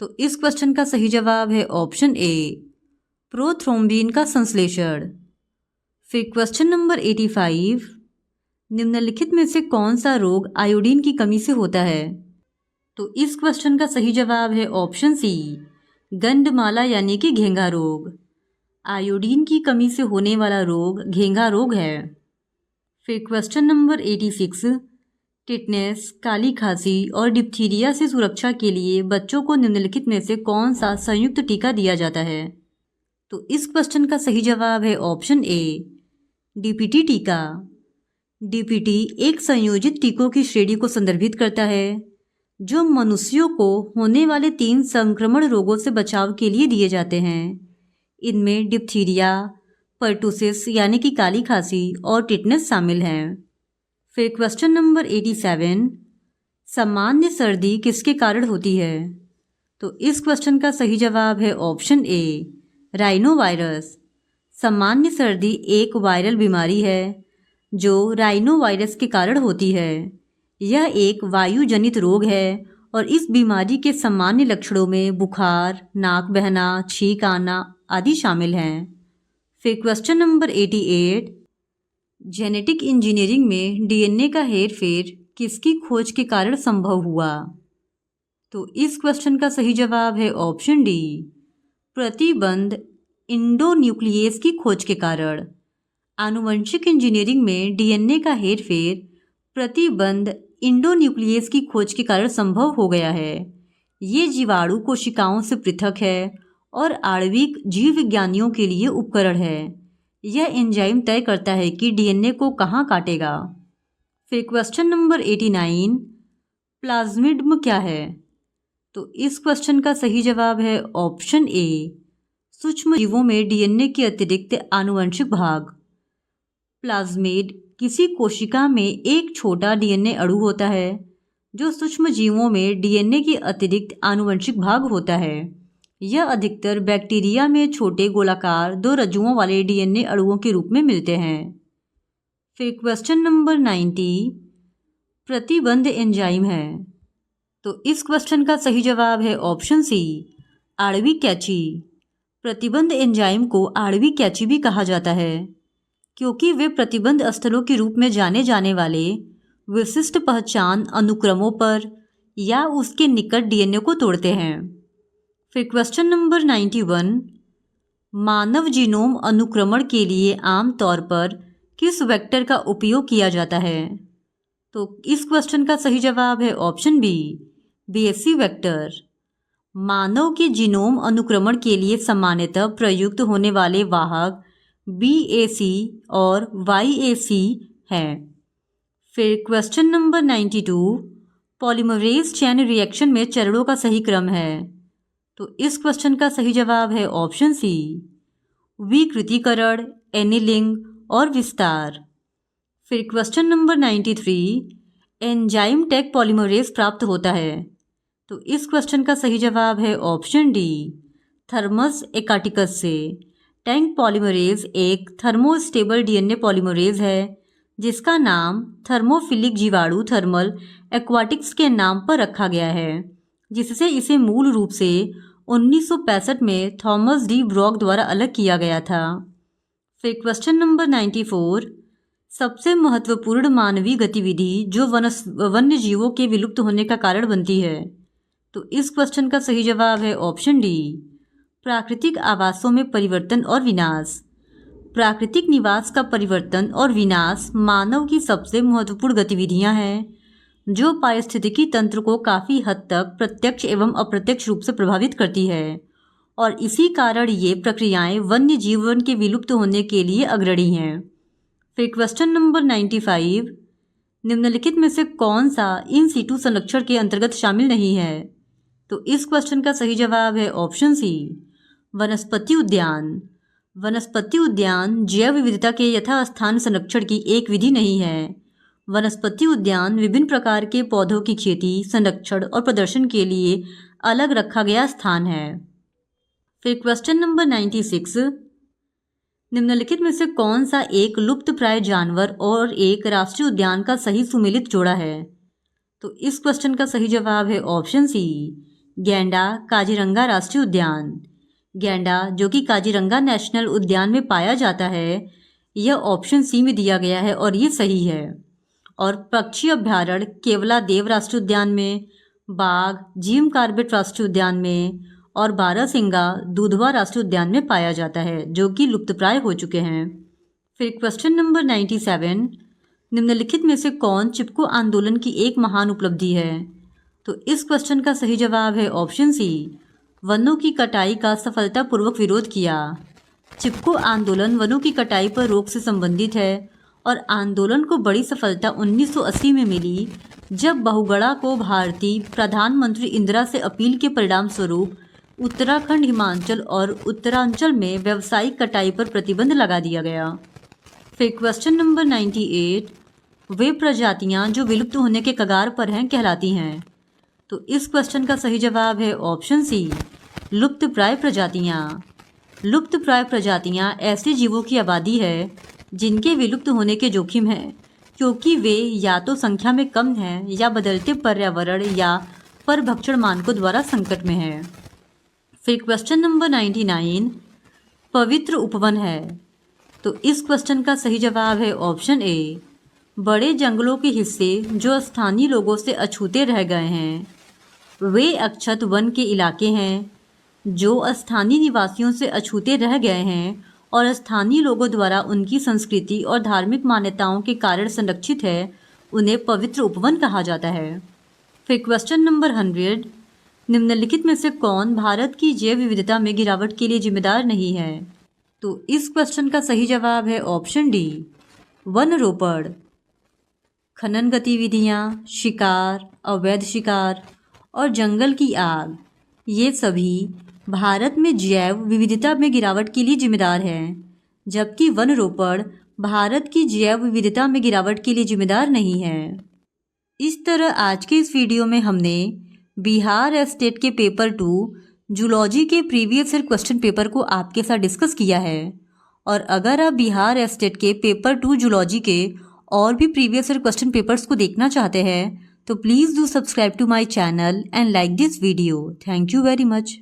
तो इस क्वेश्चन का सही जवाब है ऑप्शन ए, प्रोथ्रोम्बिन का संश्लेषण। फिर क्वेश्चन नंबर 85, निम्नलिखित में से कौन सा रोग आयोडीन की कमी से होता है? तो इस क्वेश्चन का सही जवाब है ऑप्शन सी, गंडमाला यानी कि घेंघा रोग। आयोडीन की कमी से होने वाला रोग घेंघा रोग है। फिर क्वेश्चन नंबर 86, टिटनेस, काली खांसी और डिप्थीरिया से सुरक्षा के लिए बच्चों को निम्नलिखित में से कौन सा संयुक्त टीका दिया जाता है? तो इस क्वेश्चन का सही जवाब है ऑप्शन ए, डीपीटी टीका। डीपीटी एक संयोजित टीकों की श्रेणी को संदर्भित करता है जो मनुष्यों को होने वाले 3 संक्रमण रोगों से बचाव के लिए दिए जाते हैं। इनमें डिप्थीरिया, पर्टुसिस यानी कि काली खांसी और टिटनेस शामिल हैं। फिर क्वेश्चन नंबर 87, सामान्य सर्दी किसके कारण होती है? तो इस क्वेश्चन का सही जवाब है ऑप्शन ए, राइनो वायरस। सामान्य सर्दी एक वायरल बीमारी है जो राइनो वायरस के कारण होती है। यह एक वायुजनित रोग है और इस बीमारी के सामान्य लक्षणों में बुखार, नाक बहना, छींक आना आदि शामिल हैं। फिर क्वेश्चन नंबर 88, जेनेटिक इंजीनियरिंग में डीएनए का हेरफेर किसकी खोज के कारण संभव हुआ? तो इस क्वेश्चन का सही जवाब है ऑप्शन डी, प्रतिबंध इंडोन्यूक्लियेज की खोज के कारण। आनुवंशिक इंजीनियरिंग में डीएनए का हेरफेर प्रतिबंध इंडोन्यूक्लियेज की खोज के कारण संभव हो गया है। ये जीवाणु कोशिकाओं से पृथक है और आणविक जीव विज्ञानियों के लिए उपकरण है। यह एंजाइम तय करता है कि डीएनए को कहाँ काटेगा। फिर क्वेश्चन नंबर 89, प्लाज्मिड्म क्या है? तो इस क्वेश्चन का सही जवाब है ऑप्शन ए, सूक्ष्म जीवों में डीएनए के अतिरिक्त आनुवंशिक भाग। प्लाज्मिड किसी कोशिका में एक छोटा डीएनए अणु होता है जो सूक्ष्म जीवों में डीएनए के अतिरिक्त आनुवंशिक भाग होता है। यह अधिकतर बैक्टीरिया में छोटे गोलाकार 2 रज्जुओं वाले डीएनए अणुओं के रूप में मिलते हैं। फिर क्वेश्चन नंबर 90, प्रतिबंध एंजाइम है। तो इस क्वेश्चन का सही जवाब है ऑप्शन सी, आणविक कैची। प्रतिबंध एंजाइम को आणविक कैची भी कहा जाता है क्योंकि वे प्रतिबंध स्थलों के रूप में जाने जाने वाले विशिष्ट पहचान अनुक्रमों पर या उसके निकट डीएनए को तोड़ते हैं। फिर क्वेश्चन नंबर 91, मानव जीनोम अनुक्रमण के लिए आमतौर पर किस वेक्टर का उपयोग किया जाता है? तो इस क्वेश्चन का सही जवाब है ऑप्शन बी, बीएससी वेक्टर। मानव के जीनोम अनुक्रमण के लिए सामान्यतः प्रयुक्त होने वाले वाहक बीएसी और वाईएसी हैं। फिर question number 92, polymerase chain reaction में चरणों का सही क्रम है। तो इस क्वेश्चन का सही जवाब है ऑप्शन सी, विकृतीकरण, एनीलिंग और विस्तार। फिर question number 93, enzyme Taq polymerase प्राप्त होता है। तो इस क्वेश्चन का सही जवाब है ऑप्शन डी, थर्मस एकाटिकस से। टैंक पॉलीमरेज एक थर्मोस्टेबल डीएनए पॉलीमरेज है जिसका नाम थर्मोफिलिक जीवाणु थर्मल एक्वाटिक्स के नाम पर रखा गया है, जिससे इसे मूल रूप से 1965 में थॉमस डी ब्रॉक द्वारा अलग किया गया था। फिर क्वेश्चन नंबर 94, सबसे महत्वपूर्ण मानवीय गतिविधि जो वन्य जीवों के विलुप्त होने का कारण बनती है। तो इस क्वेश्चन का सही जवाब है ऑप्शन डी, प्राकृतिक आवासों में परिवर्तन और विनाश। प्राकृतिक निवास का परिवर्तन और विनाश मानव की सबसे महत्वपूर्ण गतिविधियां हैं जो पारिस्थितिकी तंत्र को काफ़ी हद तक प्रत्यक्ष एवं अप्रत्यक्ष रूप से प्रभावित करती है और इसी कारण ये प्रक्रियाएं वन्य जीवन के विलुप्त होने के लिए अग्रणी हैं। फिर क्वेश्चन नंबर 95, निम्नलिखित में से कौन सा इन सीटू संरक्षण के अंतर्गत शामिल नहीं है। तो इस क्वेश्चन का सही जवाब है ऑप्शन सी, वनस्पति उद्यान। वनस्पति उद्यान जैव विविधता के यथास्थान संरक्षण की एक विधि नहीं है। वनस्पति उद्यान विभिन्न प्रकार के पौधों की खेती, संरक्षण और प्रदर्शन के लिए अलग रखा गया स्थान है। फिर क्वेश्चन नंबर 96, निम्नलिखित में से कौन सा एक लुप्त प्राय जानवर और एक राष्ट्रीय उद्यान का सही सुमेलित जोड़ा है। तो इस क्वेश्चन का सही जवाब है ऑप्शन सी, गैंडा काजीरंगा राष्ट्रीय उद्यान। गैंडा जो कि काजीरंगा नेशनल उद्यान में पाया जाता है, यह ऑप्शन सी में दिया गया है और ये सही है। और पक्षी अभ्यारण्य केवलादेव राष्ट्रीय उद्यान में, बाघ जिम कॉर्बेट राष्ट्रीय उद्यान में और बारहसिंगा दुधवा राष्ट्रीय उद्यान में पाया जाता है जो कि लुप्तप्राय हो चुके हैं। फिर क्वेश्चन नंबर 97, निम्नलिखित में से कौन चिपको आंदोलन की एक महान उपलब्धि है। तो इस क्वेश्चन का सही जवाब है ऑप्शन सी, वनों की कटाई का सफलतापूर्वक विरोध किया। चिपको आंदोलन वनों की कटाई पर रोक से संबंधित है और आंदोलन को बड़ी सफलता 1980 में मिली जब बहुगढ़ा को भारतीय प्रधानमंत्री इंदिरा से अपील के परिणाम स्वरूप उत्तराखंड, हिमाचल और उत्तरांचल में व्यावसायिक कटाई पर प्रतिबंध लगा दिया गया। फिर क्वेश्चन नंबर 98, वे प्रजातियां जो विलुप्त होने के कगार पर हैं कहलाती हैं। तो इस क्वेश्चन का सही जवाब है ऑप्शन सी, लुप्तप्राय प्रजातियां। लुप्तप्राय प्रजातियां ऐसे जीवों की आबादी है जिनके विलुप्त होने के जोखिम है क्योंकि वे या तो संख्या में कम हैं या बदलते पर्यावरण या परभक्षण मानकों द्वारा संकट में है। फिर क्वेश्चन नंबर 99, पवित्र उपवन है। तो इस क्वेश्चन का सही जवाब है ऑप्शन ए, बड़े जंगलों के हिस्से जो स्थानीय लोगों से अछूते रह गए हैं। वे अक्षत वन के इलाके हैं जो स्थानीय निवासियों से अछूते रह गए हैं और स्थानीय लोगों द्वारा उनकी संस्कृति और धार्मिक मान्यताओं के कारण संरक्षित है, उन्हें पवित्र उपवन कहा जाता है। फिर क्वेश्चन नंबर 100, निम्नलिखित में से कौन भारत की जैव विविधता में गिरावट के लिए जिम्मेदार नहीं है। तो इस क्वेश्चन का सही जवाब है ऑप्शन डी, वन रोपण। खनन गतिविधियां, शिकार, अवैध शिकार और जंगल की आग, ये सभी भारत में जैव विविधता में गिरावट के लिए जिम्मेदार हैं, जबकि वन रोपण भारत की जैव विविधता में गिरावट के लिए जिम्मेदार नहीं है। इस तरह आज के इस वीडियो में हमने बिहार एस्टेट के पेपर 2 जूलॉजी के प्रीवियस ईयर क्वेश्चन पेपर को आपके साथ डिस्कस किया है। और अगर आप बिहार एस्टेट के पेपर 2 जूलॉजी के और भी प्रीवियस ईयर क्वेश्चन पेपर्स को देखना चाहते हैं तो please do subscribe to my channel and like this video. Thank you very much.